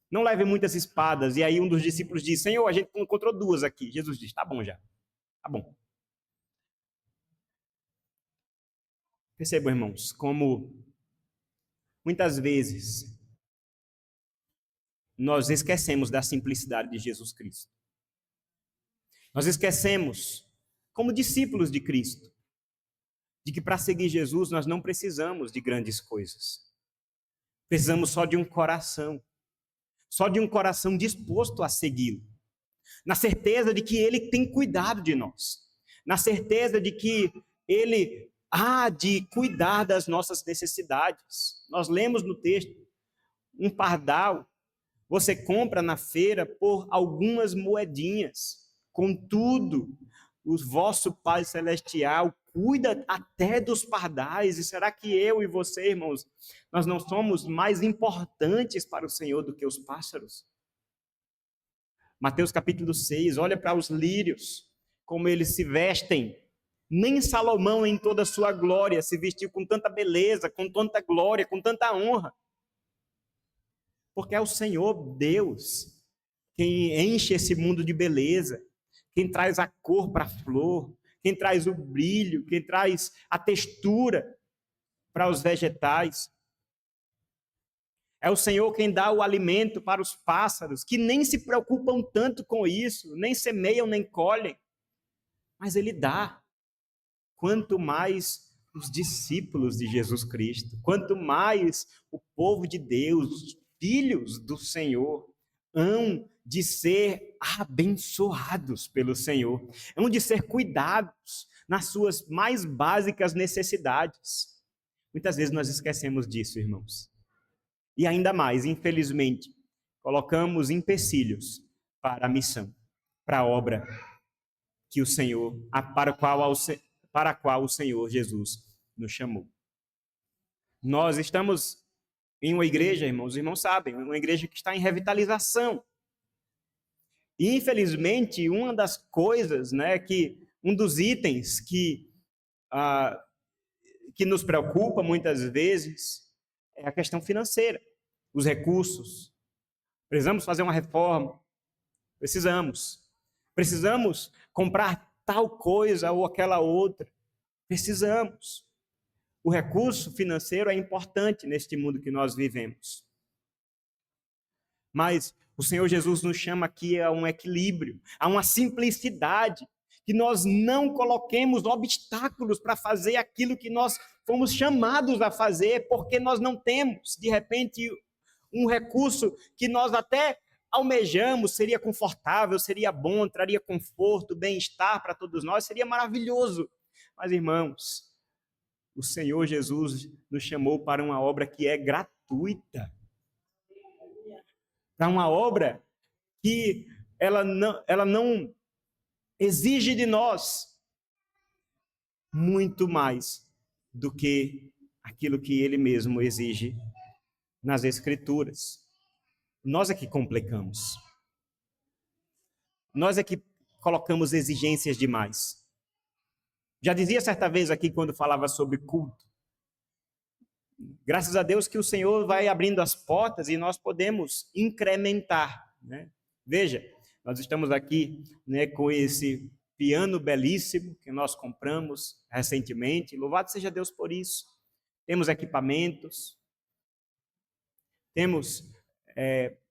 Não levem muitas espadas. E aí um dos discípulos diz, Senhor, a gente encontrou 2 aqui. Jesus diz, tá bom já. Tá bom. Percebam, irmãos, como muitas vezes nós esquecemos da simplicidade de Jesus Cristo. Nós esquecemos, como discípulos de Cristo, de que para seguir Jesus nós não precisamos de grandes coisas. Precisamos só de um coração disposto a segui-lo, na certeza de que ele tem cuidado de nós, na certeza de que ele há de cuidar das nossas necessidades. Nós lemos no texto, um pardal você compra na feira por algumas moedinhas. Contudo, o vosso Pai Celestial cuida até dos pardais. E será que eu e você, irmãos, nós não somos mais importantes para o Senhor do que os pássaros? Mateus capítulo 6, olha para os lírios, como eles se vestem. Nem Salomão, em toda a sua glória, se vestiu com tanta beleza, com tanta glória, com tanta honra. Porque é o Senhor Deus quem enche esse mundo de beleza, quem traz a cor para a flor, quem traz o brilho, quem traz a textura para os vegetais. É o Senhor quem dá o alimento para os pássaros, que nem se preocupam tanto com isso, nem semeiam, nem colhem, mas Ele dá. Quanto mais os discípulos de Jesus Cristo, quanto mais o povo de Deus, os filhos do Senhor, hão de ser abençoados pelo Senhor, hão de ser cuidados nas suas mais básicas necessidades. Muitas vezes nós esquecemos disso, irmãos. E ainda mais, infelizmente, colocamos empecilhos para a missão, para a obra que o Senhor, para a qual o Senhor Jesus nos chamou. Nós estamos em uma igreja, irmãos, os irmãos sabem, uma igreja que está em revitalização. E, infelizmente, uma das coisas, um dos itens que nos preocupa muitas vezes é a questão financeira, os recursos. Precisamos fazer uma reforma, precisamos comprar tal coisa ou aquela outra, precisamos. O recurso financeiro é importante neste mundo que nós vivemos. Mas o Senhor Jesus nos chama aqui a um equilíbrio, a uma simplicidade, que nós não coloquemos obstáculos para fazer aquilo que nós fomos chamados a fazer, porque nós não temos, de repente, um recurso que nós até almejamos, seria confortável, seria bom, traria conforto, bem-estar para todos nós, seria maravilhoso. Mas, irmãos, o Senhor Jesus nos chamou para uma obra que é gratuita. Para uma obra que ela não exige de nós muito mais do que aquilo que ele mesmo exige nas Escrituras. Nós é que complicamos. Nós é que colocamos exigências demais. Já dizia certa vez aqui quando falava sobre culto. Graças a Deus que o Senhor vai abrindo as portas e nós podemos incrementar, né? Veja, nós estamos aqui, né, com esse piano belíssimo que nós compramos recentemente. Louvado seja Deus por isso. Temos equipamentos, temos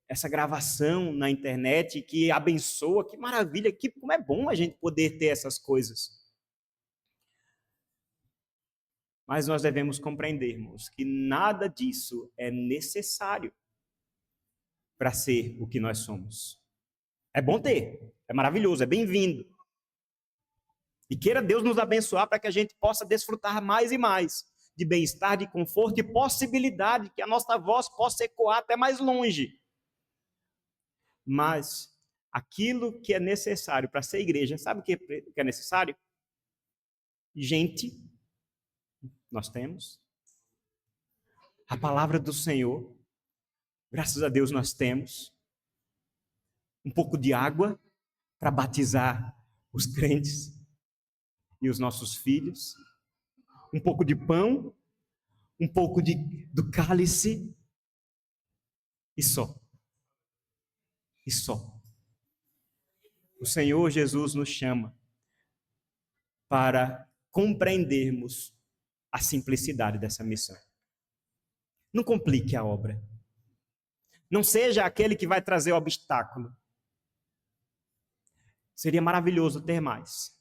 essa gravação na internet que abençoa, que maravilha, como é bom a gente poder ter essas coisas. Mas nós devemos compreendermos que nada disso é necessário para ser o que nós somos. É bom ter, é maravilhoso, é bem-vindo. E queira Deus nos abençoar para que a gente possa desfrutar mais e mais de bem-estar, de conforto e possibilidade que a nossa voz possa ecoar até mais longe. Mas aquilo que é necessário para ser igreja, sabe o que é necessário? Gente, nós temos. A palavra do Senhor, graças a Deus nós temos. Um pouco de água para batizar os crentes e os nossos filhos. Um pouco de pão, um pouco do cálice e só. E só. O Senhor Jesus nos chama para compreendermos a simplicidade dessa missão. Não complique a obra. Não seja aquele que vai trazer o obstáculo. Seria maravilhoso ter mais.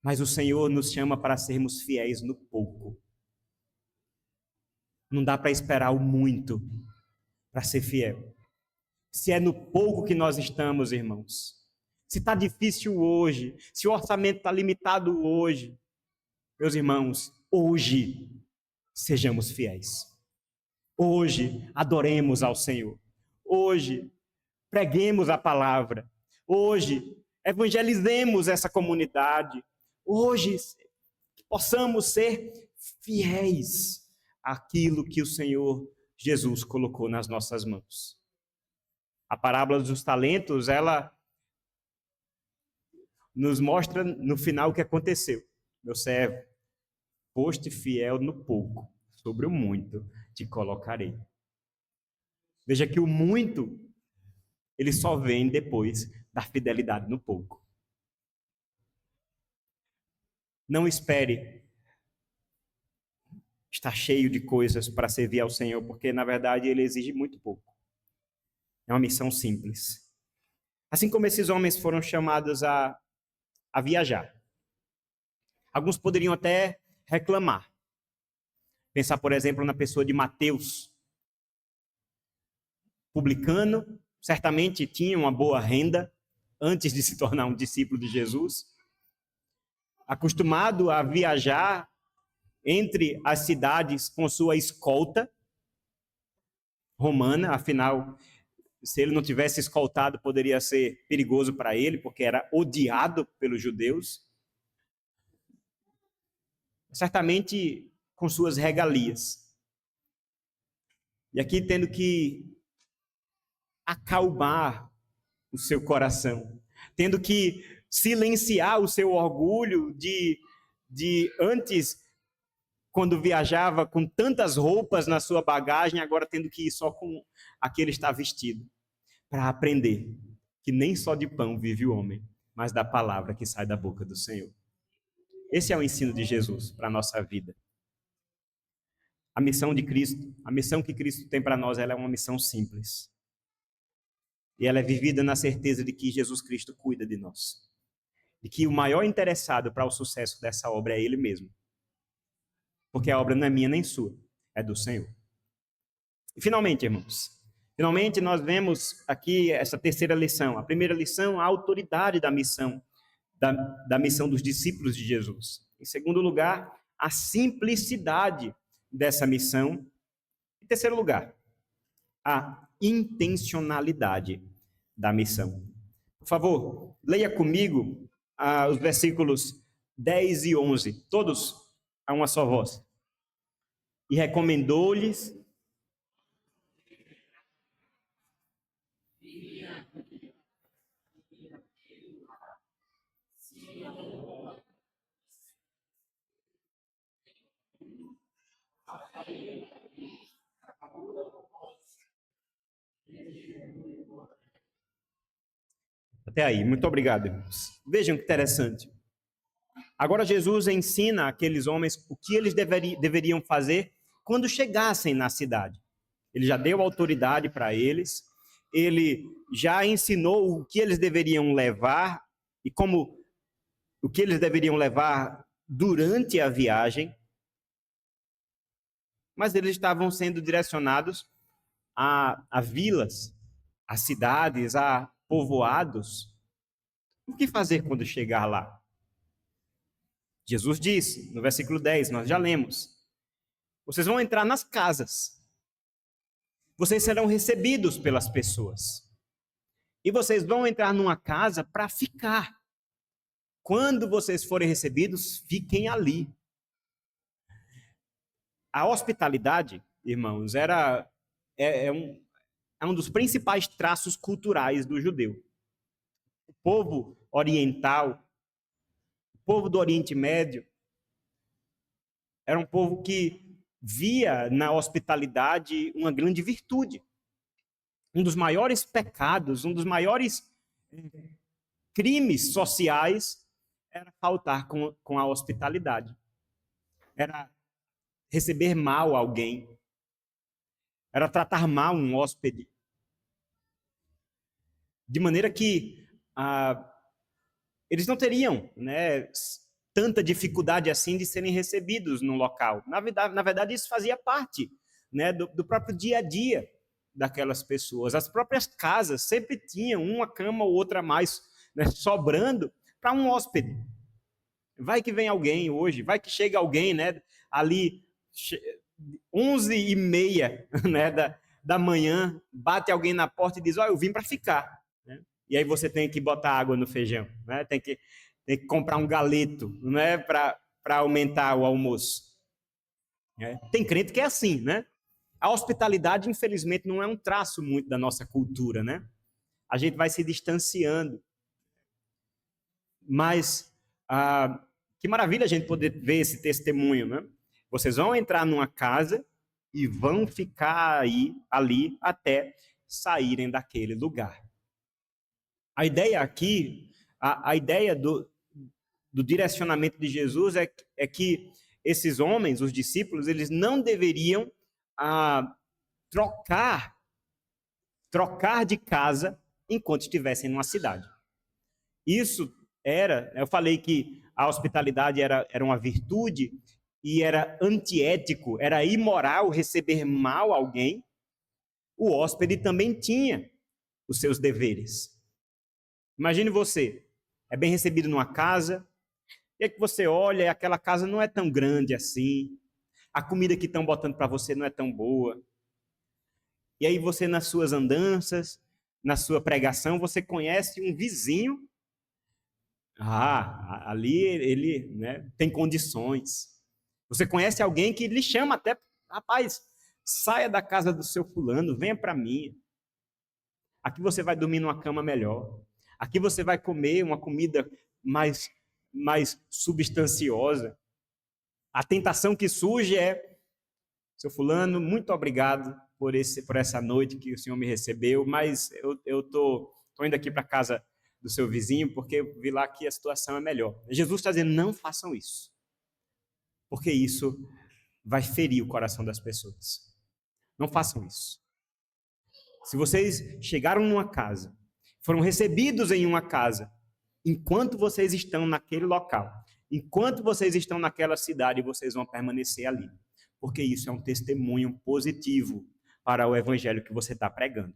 Mas o Senhor nos chama para sermos fiéis no pouco. Não dá para esperar o muito para ser fiel. Se é no pouco que nós estamos, irmãos, se está difícil hoje, se o orçamento está limitado hoje, meus irmãos, hoje sejamos fiéis. Hoje adoremos ao Senhor. Hoje preguemos a palavra. Hoje evangelizemos essa comunidade. Hoje possamos ser fiéis àquilo que o Senhor Jesus colocou nas nossas mãos. A parábola dos talentos, ela nos mostra no final o que aconteceu. Meu servo, foste fiel no pouco, sobre o muito te colocarei. Veja que o muito, ele só vem depois da fidelidade no pouco. Não espere estar cheio de coisas para servir ao Senhor, porque na verdade ele exige muito pouco. É uma missão simples. Assim como esses homens foram chamados a viajar. Alguns poderiam até reclamar. Pensar, por exemplo, na pessoa de Mateus. Publicano, certamente tinha uma boa renda antes de se tornar um discípulo de Jesus. Acostumado a viajar entre as cidades com sua escolta romana, afinal, se ele não tivesse escoltado, poderia ser perigoso para ele, porque era odiado pelos judeus. Certamente com suas regalias. E aqui tendo que acalmar o seu coração, tendo que silenciar o seu orgulho de antes, quando viajava com tantas roupas na sua bagagem, agora tendo que ir só com aquele está vestido, para aprender que nem só de pão vive o homem, mas da palavra que sai da boca do Senhor. Esse é o ensino de Jesus para a nossa vida. A missão de Cristo, a missão que Cristo tem para nós, ela é uma missão simples. E ela é vivida na certeza de que Jesus Cristo cuida de nós. E que o maior interessado para o sucesso dessa obra é Ele mesmo. Porque a obra não é minha nem sua, é do Senhor. E finalmente, irmãos, nós vemos aqui essa terceira lição. A primeira lição, a autoridade da missão, da missão dos discípulos de Jesus. Em segundo lugar, a simplicidade dessa missão. Em terceiro lugar, a intencionalidade da missão. Por favor, leia comigo os versículos 10 e 11, todos a uma só voz. E recomendou-lhes até aí. Muito obrigado, irmãos. Vejam que interessante. Agora Jesus ensina aqueles homens o que eles deveriam fazer quando chegassem na cidade. Ele já deu autoridade para eles, ele já ensinou o que eles deveriam levar e como o que eles deveriam levar durante a viagem, mas eles estavam sendo direcionados a vilas, a cidades, a povoados. O que fazer quando chegar lá? Jesus disse, no versículo 10, nós já lemos, vocês vão entrar nas casas, vocês serão recebidos pelas pessoas, e vocês vão entrar numa casa para ficar. Quando vocês forem recebidos, fiquem ali. A hospitalidade, irmãos, é um dos principais traços culturais do judeu. O povo oriental, o povo do Oriente Médio, era um povo que via na hospitalidade uma grande virtude. Um dos maiores pecados, um dos maiores crimes sociais era faltar com a hospitalidade. Era receber mal alguém. Era tratar mal um hóspede. De maneira que eles não teriam, né, tanta dificuldade assim de serem recebidos no local. Na verdade isso fazia parte, né, do próprio dia a dia daquelas pessoas. As próprias casas sempre tinham uma cama ou outra a mais, né, sobrando para um hóspede. Vai que vem alguém hoje, vai que chega alguém, né, ali 11h30, né, da manhã, bate alguém na porta e diz, eu vim para ficar. Né? E aí você tem que botar água no feijão, né? Tem que comprar um galeto, né, para aumentar o almoço. Tem crente que é assim, né? A hospitalidade, infelizmente, não é um traço muito da nossa cultura, né? A gente vai se distanciando. Mas que maravilha a gente poder ver esse testemunho, né? Vocês vão entrar numa casa e vão ficar ali até saírem daquele lugar. A ideia aqui, a ideia do direcionamento de Jesus é que esses homens, os discípulos, eles não deveriam trocar de casa enquanto estivessem numa cidade. Isso eu falei que a hospitalidade era uma virtude e era antiético, era imoral receber mal alguém. O hóspede também tinha os seus deveres. Imagine você, é bem recebido numa casa, e é que você olha e aquela casa não é tão grande assim, a comida que estão botando para você não é tão boa. E aí você, nas suas andanças, na sua pregação, você conhece um vizinho. Ali ele, né, tem condições. Você conhece alguém que lhe chama até, rapaz, saia da casa do seu fulano, venha para mim. Aqui você vai dormir numa cama melhor. Aqui você vai comer uma comida mais substanciosa. A tentação que surge é, seu fulano, muito obrigado por essa noite que o Senhor me recebeu, mas eu tô indo aqui para casa do seu vizinho, porque eu vi lá que a situação é melhor. Jesus está dizendo, não façam isso, porque isso vai ferir o coração das pessoas. Não façam isso. Se vocês chegaram numa casa, foram recebidos em uma casa, enquanto vocês estão naquele local, enquanto vocês estão naquela cidade, vocês vão permanecer ali, porque isso é um testemunho positivo para o evangelho que você está pregando.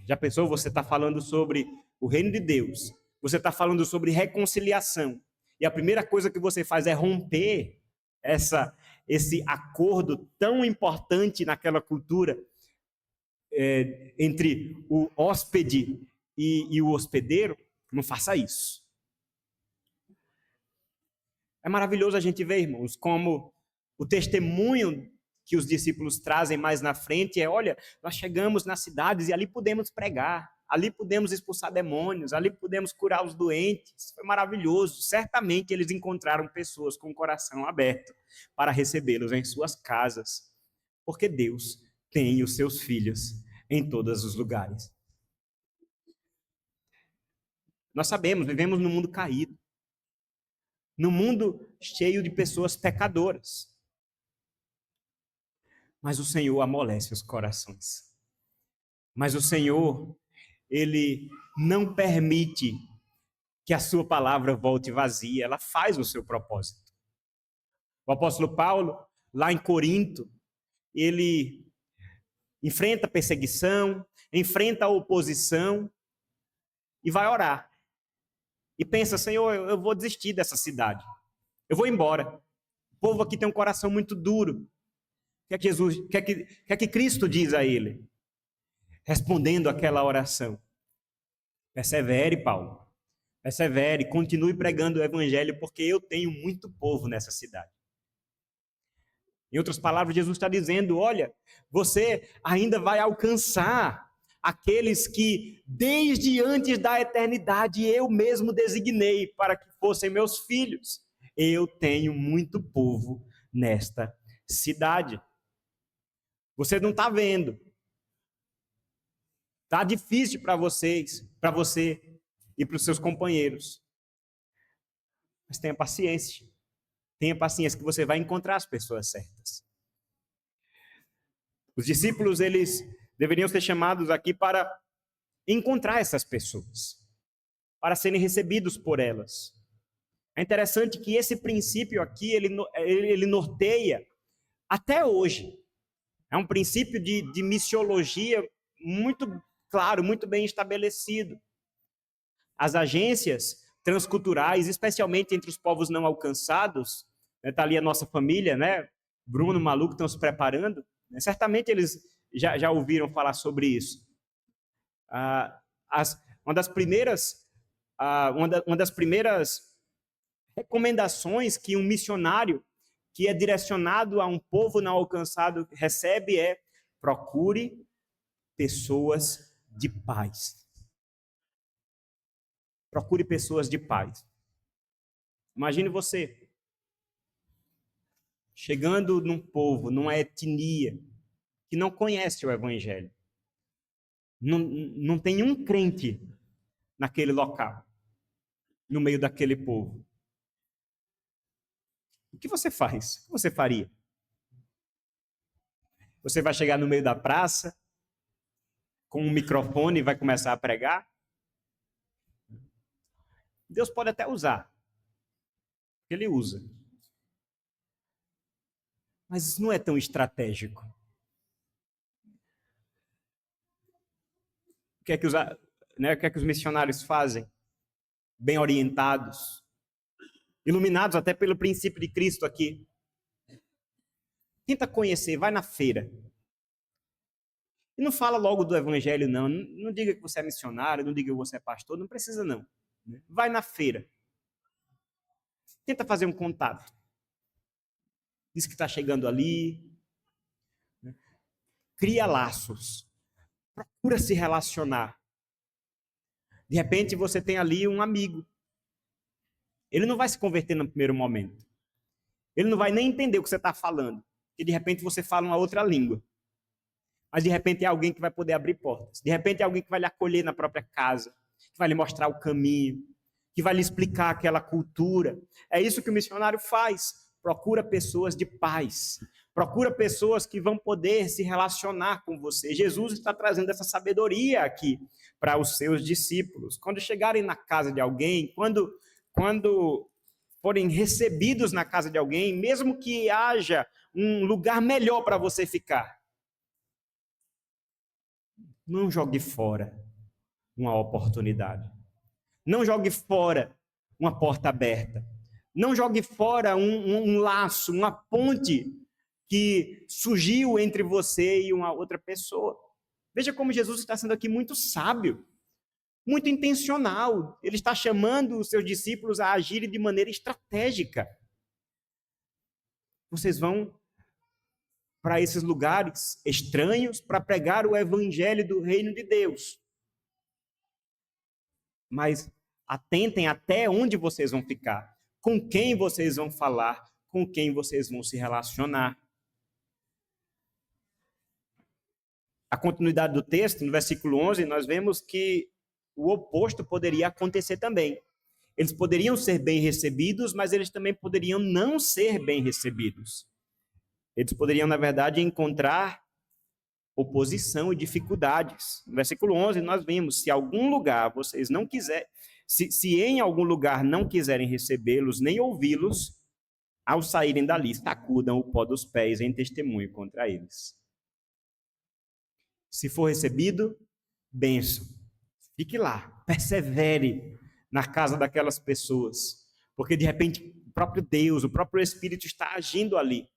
Já pensou? Você está falando sobre o reino de Deus. Você está falando sobre reconciliação. E a primeira coisa que você faz é romper esse acordo tão importante naquela cultura. entre o hóspede e o hospedeiro, não faça isso. É maravilhoso a gente ver, irmãos, como o testemunho que os discípulos trazem mais na frente é: olha, nós chegamos nas cidades e ali pudemos pregar, ali pudemos expulsar demônios, ali pudemos curar os doentes. Foi maravilhoso. Certamente eles encontraram pessoas com o coração aberto para recebê-los em suas casas, porque Deus tem os seus filhos em todos os lugares. Nós sabemos, vivemos num mundo caído, num mundo cheio de pessoas pecadoras. Mas o Senhor amolece os corações. Mas o Senhor, Ele não permite que a sua palavra volte vazia. Ela faz o seu propósito. O apóstolo Paulo, lá em Corinto, ele enfrenta perseguição, enfrenta a oposição e vai orar. E pensa: Senhor, eu vou desistir dessa cidade. Eu vou embora. O povo aqui tem um coração muito duro. O que é que Cristo diz a ele? Respondendo aquela oração: persevere, Paulo. Persevere, continue pregando o evangelho, porque eu tenho muito povo nessa cidade. Em outras palavras, Jesus está dizendo: olha, você ainda vai alcançar aqueles que desde antes da eternidade eu mesmo designei para que fossem meus filhos. Eu tenho muito povo nesta cidade. Você não está vendo. Está difícil para vocês, para você e para os seus companheiros. Mas tenha paciência. Tenha paciência que você vai encontrar as pessoas certas. Os discípulos, eles deveriam ser chamados aqui para encontrar essas pessoas, para serem recebidos por elas. É interessante que esse princípio aqui, ele norteia até hoje. É um princípio de missiologia muito claro, muito bem estabelecido. As agências transculturais, especialmente entre os povos não alcançados, está ali a nossa família, né? Bruno, Maluco, estão se preparando. Certamente eles já ouviram falar sobre isso. Uma das primeiras recomendações que um missionário que é direcionado a um povo não alcançado recebe é: procure pessoas de paz. Procure pessoas de paz. Imagine você chegando num povo, numa etnia que não conhece o evangelho. Não tem um crente naquele local, no meio daquele povo. O que você faz? O que você faria? Você vai chegar no meio da praça com um microfone e vai começar a pregar? Deus pode até usar. Ele usa. Mas isso não é tão estratégico. O que é que os missionários fazem? Bem orientados, iluminados até pelo princípio de Cristo aqui. Tenta conhecer, vai na feira. E não fala logo do evangelho, não. Não diga que você é missionário, não diga que você é pastor, não precisa, não. Vai na feira. Tenta fazer um contato. Diz que está chegando ali. Cria laços. Procura se relacionar. De repente você tem ali um amigo. Ele não vai se converter no primeiro momento. Ele não vai nem entender o que você está falando. Porque de repente você fala uma outra língua. Mas de repente é alguém que vai poder abrir portas. De repente é alguém que vai lhe acolher na própria casa. Que vai lhe mostrar o caminho. Que vai lhe explicar aquela cultura. É isso que o missionário faz. Procura pessoas de paz. Procura pessoas que vão poder se relacionar com você. Jesus está trazendo essa sabedoria aqui para os seus discípulos. Quando chegarem na casa de alguém, quando forem recebidos na casa de alguém, mesmo que haja um lugar melhor para você ficar, não jogue fora uma oportunidade. Não jogue fora uma porta aberta. Não jogue fora um laço, uma ponte que surgiu entre você e uma outra pessoa. Veja como Jesus está sendo aqui muito sábio, muito intencional. Ele está chamando os seus discípulos a agirem de maneira estratégica. Vocês vão para esses lugares estranhos para pregar o evangelho do reino de Deus. Mas atentem até onde vocês vão ficar, com quem vocês vão falar, com quem vocês vão se relacionar. A continuidade do texto, no versículo 11, nós vemos que o oposto poderia acontecer também. Eles poderiam ser bem recebidos, mas eles também poderiam não ser bem recebidos. Eles poderiam, na verdade, encontrar oposição e dificuldades. No versículo 11, nós vimos, se algum lugar vocês não quiserem, se em algum lugar não quiserem recebê-los, nem ouvi-los, ao saírem dali, sacudam o pó dos pés em testemunho contra eles. Se for recebido, bênção. Fique lá, persevere na casa daquelas pessoas, porque de repente o próprio Deus, o próprio Espírito está agindo ali.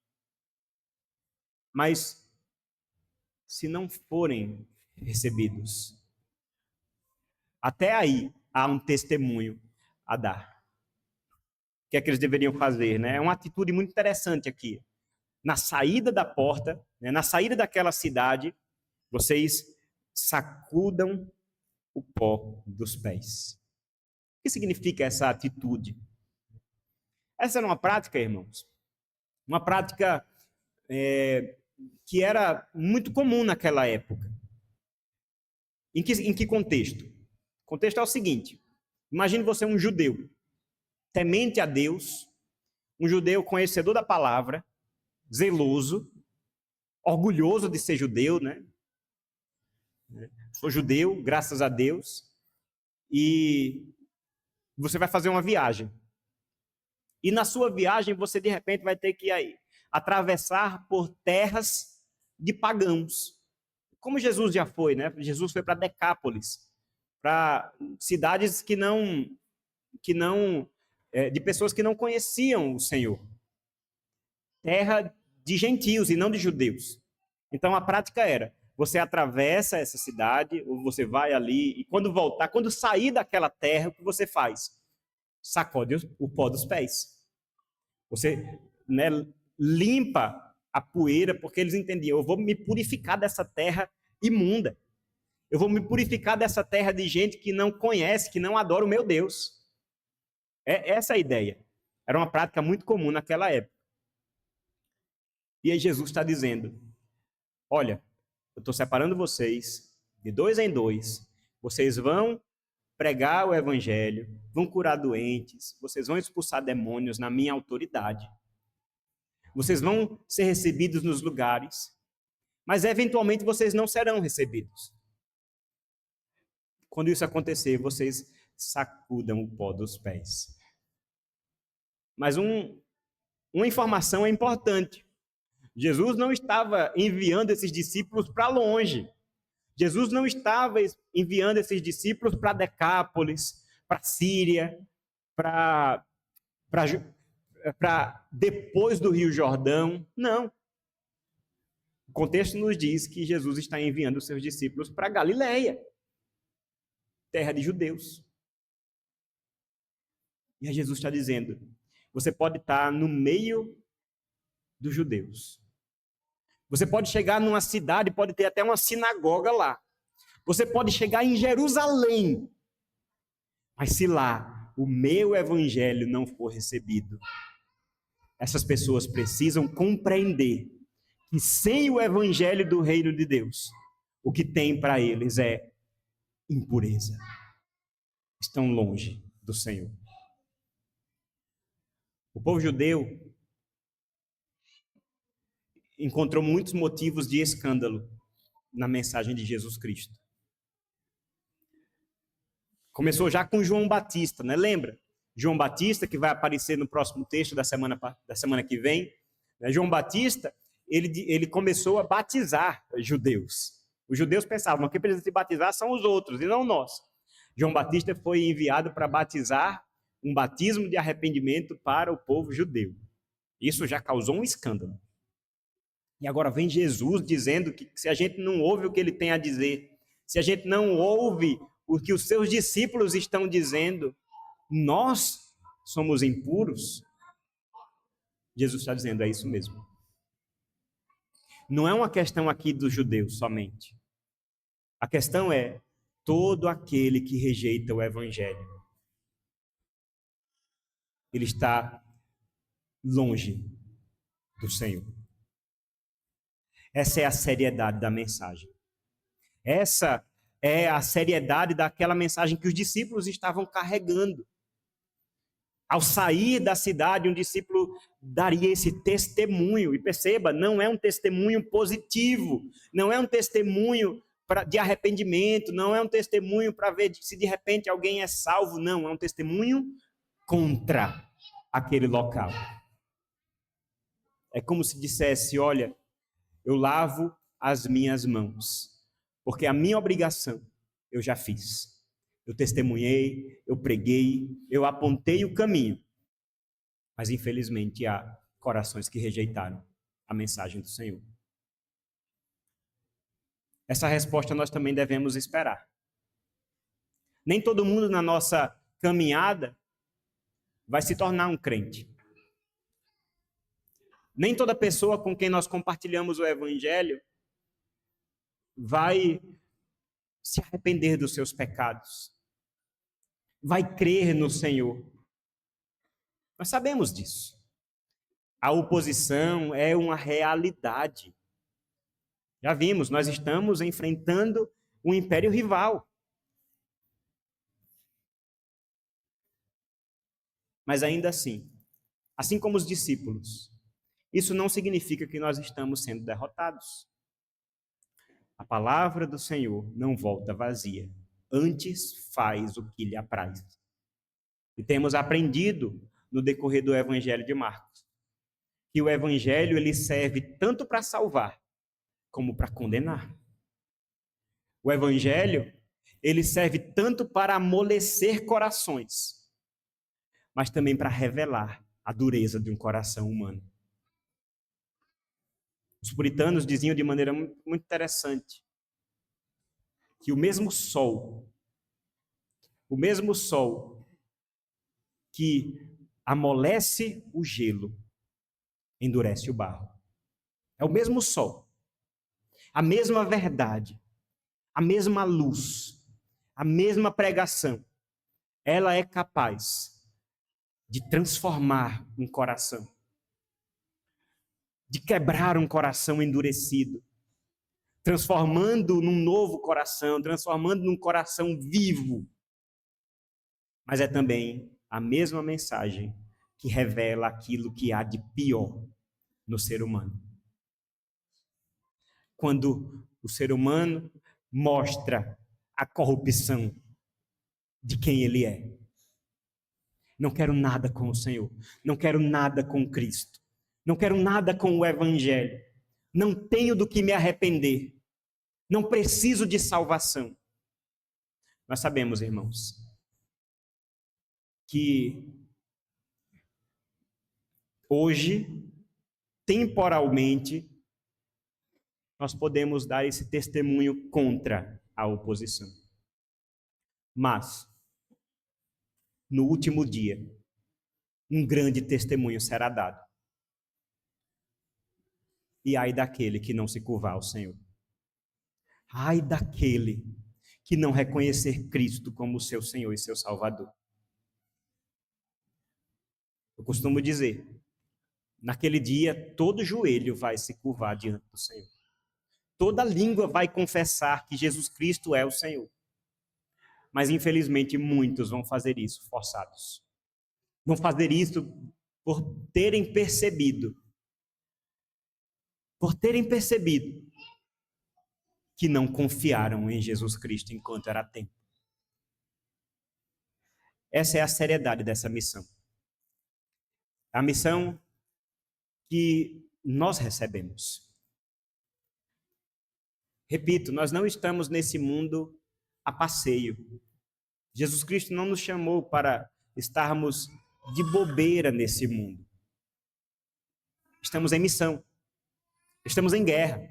Mas se não forem recebidos, até aí há um testemunho a dar. O que é que eles deveriam fazer, né? É uma atitude muito interessante aqui. Na saída da porta, né, na saída daquela cidade, vocês sacudam o pó dos pés. O que significa essa atitude? Essa era uma prática, irmãos, uma prática que era muito comum naquela época. Em que contexto? O contexto é o seguinte: imagine você um judeu, temente a Deus, um judeu conhecedor da palavra, zeloso, orgulhoso de ser judeu, né? Sou judeu, graças a Deus, e você vai fazer uma viagem. E na sua viagem você de repente vai ter que atravessar por terras de pagãos. Como Jesus já foi, né? Jesus foi para Decápolis, para cidades de pessoas que não conheciam o Senhor. Terra de gentios e não de judeus. Então a prática era: você atravessa essa cidade, ou você vai ali, e quando voltar, quando sair daquela terra, o que você faz? Sacode o pó dos pés. Você, né, limpa a poeira, porque eles entendiam: eu vou me purificar dessa terra imunda. Eu vou me purificar dessa terra de gente que não conhece, que não adora o meu Deus. É essa a ideia. Era uma prática muito comum naquela época. E aí Jesus está dizendo: olha, eu estou separando vocês de 2 em 2. Vocês vão pregar o evangelho, vão curar doentes, vocês vão expulsar demônios na minha autoridade. Vocês vão ser recebidos nos lugares, mas eventualmente vocês não serão recebidos. Quando isso acontecer, vocês sacudam o pó dos pés. Mas uma informação é importante. Jesus não estava enviando esses discípulos para longe. Jesus não estava enviando esses discípulos para Decápolis, para Síria, para depois do Rio Jordão. Não. O contexto nos diz que Jesus está enviando os seus discípulos para Galileia, terra de judeus. E aí Jesus está dizendo: você pode estar no meio dos judeus. Você pode chegar numa cidade, pode ter até uma sinagoga lá. Você pode chegar em Jerusalém. Mas se lá o meu evangelho não for recebido, essas pessoas precisam compreender que sem o evangelho do reino de Deus, o que tem para eles é impureza. Estão longe do Senhor. O povo judeu encontrou muitos motivos de escândalo na mensagem de Jesus Cristo. Começou já com João Batista, né? Lembra? João Batista, que vai aparecer no próximo texto da semana que vem. João Batista, ele começou a batizar judeus. Os judeus pensavam que precisa se batizar são os outros, e não nós. João Batista foi enviado para batizar um batismo de arrependimento para o povo judeu. Isso já causou um escândalo. E agora vem Jesus dizendo que se a gente não ouve o que ele tem a dizer, se a gente não ouve o que os seus discípulos estão dizendo, nós somos impuros. Jesus está dizendo, é isso mesmo. Não é uma questão aqui dos judeus somente. A questão é todo aquele que rejeita o evangelho. Ele está longe do Senhor. Essa é a seriedade da mensagem. Essa é a seriedade daquela mensagem que os discípulos estavam carregando. Ao sair da cidade, um discípulo daria esse testemunho. E perceba, não é um testemunho positivo, não é um testemunho de arrependimento, não é um testemunho para ver se de repente alguém é salvo, não, é um testemunho contra aquele local. É como se dissesse, olha, eu lavo as minhas mãos, porque a minha obrigação eu já fiz. Eu testemunhei, eu preguei, eu apontei o caminho. Mas infelizmente há corações que rejeitaram a mensagem do Senhor. Essa resposta nós também devemos esperar. Nem todo mundo na nossa caminhada vai se tornar um crente. Nem toda pessoa com quem nós compartilhamos o evangelho vai se arrepender dos seus pecados. Vai crer no Senhor. Nós sabemos disso. A oposição é uma realidade. Já vimos, nós estamos enfrentando um império rival. Mas ainda assim como os discípulos, isso não significa que nós estamos sendo derrotados. A palavra do Senhor não volta vazia, antes faz o que lhe apraz. E temos aprendido no decorrer do Evangelho de Marcos, que o Evangelho ele serve tanto para salvar, como para condenar. O Evangelho ele serve tanto para amolecer corações, mas também para revelar a dureza de um coração humano. Os puritanos diziam de maneira muito interessante que o mesmo sol que amolece o gelo, endurece o barro. É o mesmo sol, a mesma verdade, a mesma luz, a mesma pregação. Ela é capaz de transformar um coração, de quebrar um coração endurecido, transformando num novo coração, transformando num coração vivo. Mas é também a mesma mensagem que revela aquilo que há de pior no ser humano. Quando o ser humano mostra a corrupção de quem ele é. Não quero nada com o Senhor, não quero nada com Cristo, não quero nada com o Evangelho, não tenho do que me arrepender, não preciso de salvação. Nós sabemos, irmãos, que hoje, temporalmente, nós podemos dar esse testemunho contra a oposição. Mas, no último dia, um grande testemunho será dado. E ai daquele que não se curvar ao Senhor. Ai daquele que não reconhecer Cristo como seu Senhor e seu Salvador. Eu costumo dizer, naquele dia, todo joelho vai se curvar diante do Senhor. Toda língua vai confessar que Jesus Cristo é o Senhor. Mas, infelizmente, muitos vão fazer isso forçados. Vão fazer isso por terem percebido que não confiaram em Jesus Cristo enquanto era tempo. Essa é a seriedade dessa missão. A missão que nós recebemos. Repito, nós não estamos nesse mundo a passeio. Jesus Cristo não nos chamou para estarmos de bobeira nesse mundo. Estamos em missão. Estamos em guerra.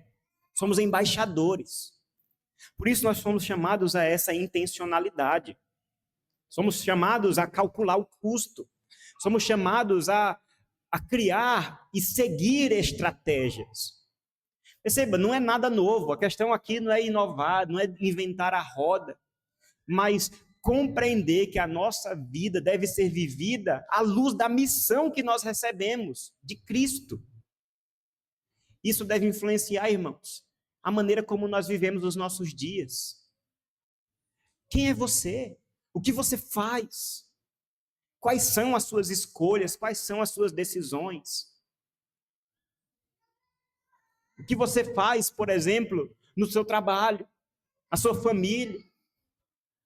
Somos embaixadores. Por isso nós somos chamados a essa intencionalidade. Somos chamados a calcular o custo. Somos chamados a criar e seguir estratégias. Perceba, não é nada novo. A questão aqui não é inovar, não é inventar a roda, mas compreender que a nossa vida deve ser vivida à luz da missão que nós recebemos de Cristo. Isso deve influenciar, irmãos, a maneira como nós vivemos os nossos dias. Quem é você? O que você faz? Quais são as suas escolhas? Quais são as suas decisões? O que você faz, por exemplo, no seu trabalho, a sua família,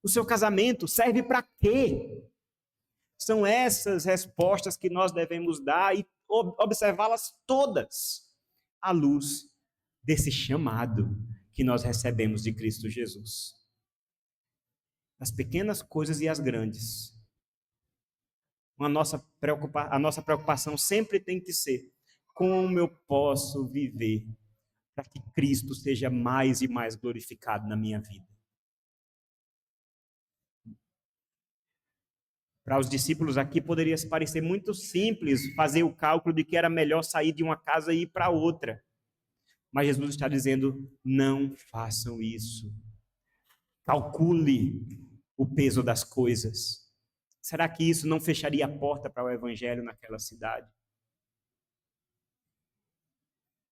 o seu casamento, serve para quê? São essas respostas que nós devemos dar e observá-las todas à luz desse chamado que nós recebemos de Cristo Jesus. As pequenas coisas e as grandes. A nossa preocupação sempre tem que ser: como eu posso viver para que Cristo seja mais e mais glorificado na minha vida? Para os discípulos aqui poderia parecer muito simples fazer o cálculo de que era melhor sair de uma casa e ir para outra. Mas Jesus está dizendo: não façam isso. Calcule o peso das coisas. Será que isso não fecharia a porta para o evangelho naquela cidade?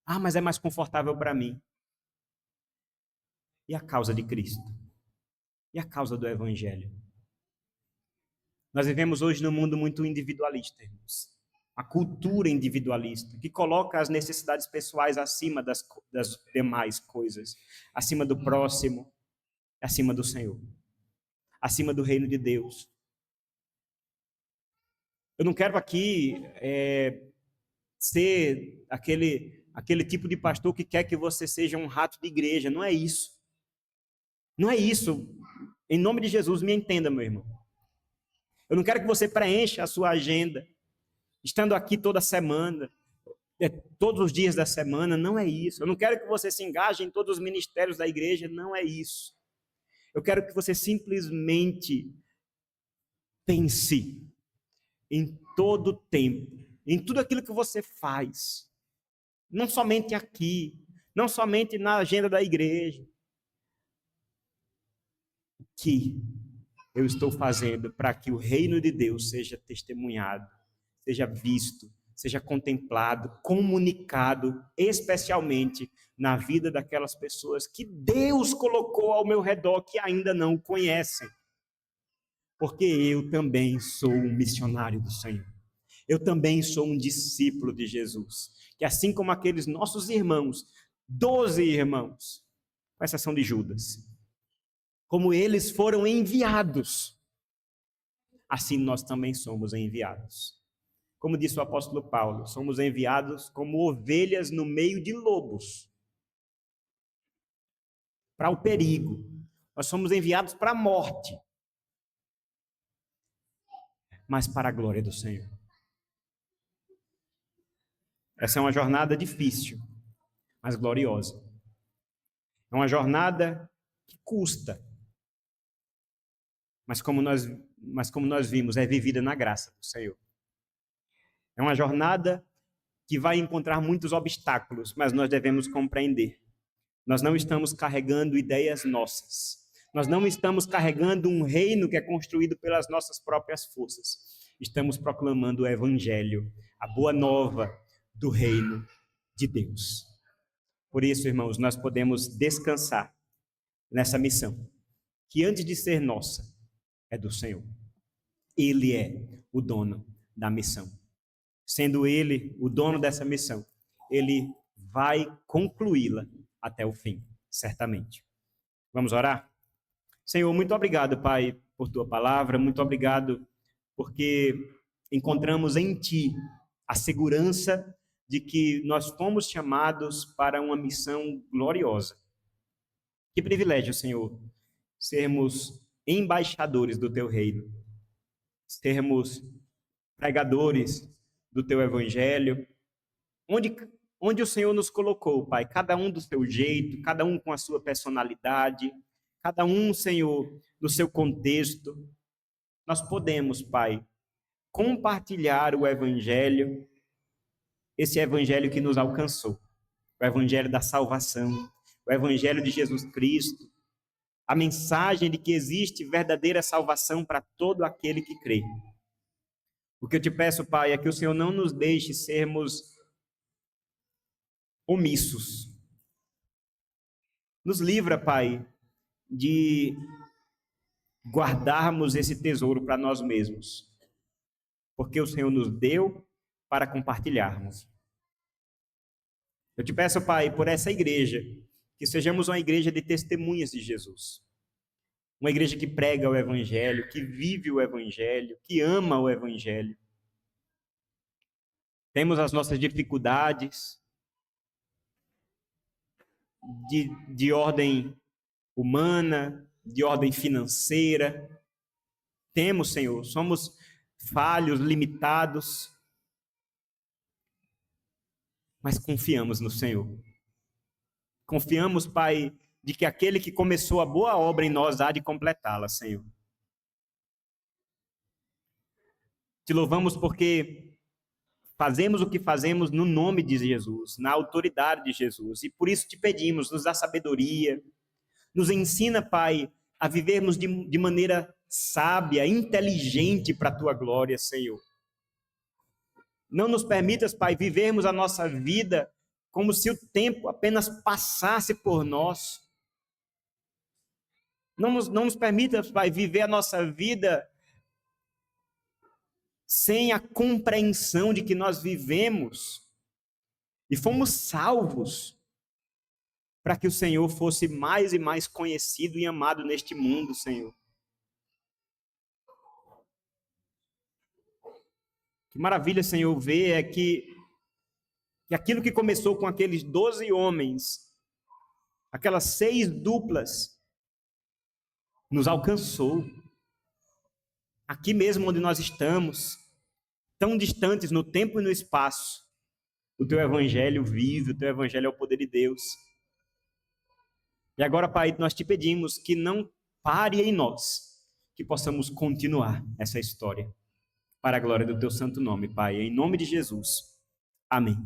Ah, mas é mais confortável para mim. E a causa de Cristo? E a causa do evangelho? Nós vivemos hoje num mundo muito individualista, irmãos. A cultura individualista, que coloca as necessidades pessoais acima das demais coisas, acima do próximo, acima do Senhor, acima do reino de Deus. Eu não quero aqui ser aquele tipo de pastor que quer que você seja um rato de igreja. Não é isso. Não é isso. Em nome de Jesus, me entenda, meu irmão. Eu não quero que você preencha a sua agenda estando aqui toda semana, todos os dias da semana. Não é isso. Eu não quero que você se engaje em todos os ministérios da igreja. Não é isso. Eu quero que você simplesmente pense em todo o tempo, em tudo aquilo que você faz, não somente aqui, não somente na agenda da igreja. O que eu estou fazendo para que o reino de Deus seja testemunhado, seja visto, seja contemplado, comunicado, especialmente na vida daquelas pessoas que Deus colocou ao meu redor que ainda não o conhecem? Porque eu também sou um missionário do Senhor. Eu também sou um discípulo de Jesus. Que assim como aqueles nossos irmãos, 12 irmãos, com exceção de Judas, como eles foram enviados, assim nós também somos enviados. Como disse o apóstolo Paulo, somos enviados como ovelhas no meio de lobos, para o perigo. Nós somos enviados para a morte, mas para a glória do Senhor. Essa é uma jornada difícil, mas gloriosa. É uma jornada que custa, mas como nós vimos, é vivida na graça do Senhor. É uma jornada que vai encontrar muitos obstáculos, mas nós devemos compreender. Nós não estamos carregando ideias nossas. Nós não estamos carregando um reino que é construído pelas nossas próprias forças. Estamos proclamando o evangelho, a boa nova do reino de Deus. Por isso, irmãos, nós podemos descansar nessa missão, que antes de ser nossa, é do Senhor. Ele é o dono da missão. Sendo Ele o dono dessa missão, Ele vai concluí-la até o fim, certamente. Vamos orar? Senhor, muito obrigado, Pai, por Tua palavra, muito obrigado porque encontramos em Ti a segurança de que nós fomos chamados para uma missão gloriosa. Que privilégio, Senhor, sermos embaixadores do Teu reino, sermos pregadores do Teu evangelho, onde onde o Senhor nos colocou, Pai, cada um do seu jeito, cada um com a sua personalidade, cada um, Senhor, no seu contexto, nós podemos, Pai, compartilhar o Evangelho, esse Evangelho que nos alcançou, o Evangelho da salvação, o Evangelho de Jesus Cristo, a mensagem de que existe verdadeira salvação para todo aquele que crê. O que eu te peço, Pai, é que o Senhor não nos deixe sermos omissos. Nos livra, Pai, de guardarmos esse tesouro para nós mesmos, porque o Senhor nos deu para compartilharmos. Eu te peço, Pai, por essa igreja, que sejamos uma igreja de testemunhas de Jesus. Uma igreja que prega o Evangelho, que vive o Evangelho, que ama o Evangelho. Temos as nossas dificuldades de ordem humana, de ordem financeira. Temos, Senhor, somos falhos, limitados, mas confiamos no Senhor. Confiamos, Pai, de que aquele que começou a boa obra em nós há de completá-la, Senhor. Te louvamos porque fazemos o que fazemos no nome de Jesus, na autoridade de Jesus, e por isso te pedimos, nos dá sabedoria, nos ensina, Pai, a vivermos de maneira sábia, inteligente para a tua glória, Senhor. Não nos permitas, Pai, vivermos a nossa vida como se o tempo apenas passasse por nós. Não nos permitas, Pai, viver a nossa vida sem a compreensão de que nós vivemos e fomos salvos para que o Senhor fosse mais e mais conhecido e amado neste mundo, Senhor. Que maravilha, Senhor, ver é que aquilo que começou com aqueles 12 homens, aquelas 6 duplas, nos alcançou. Aqui mesmo onde nós estamos, tão distantes no tempo e no espaço, o teu Evangelho vive, o teu Evangelho é o poder de Deus. E agora, Pai, nós te pedimos que não pare em nós, que possamos continuar essa história, para a glória do teu santo nome, Pai, em nome de Jesus. Amém.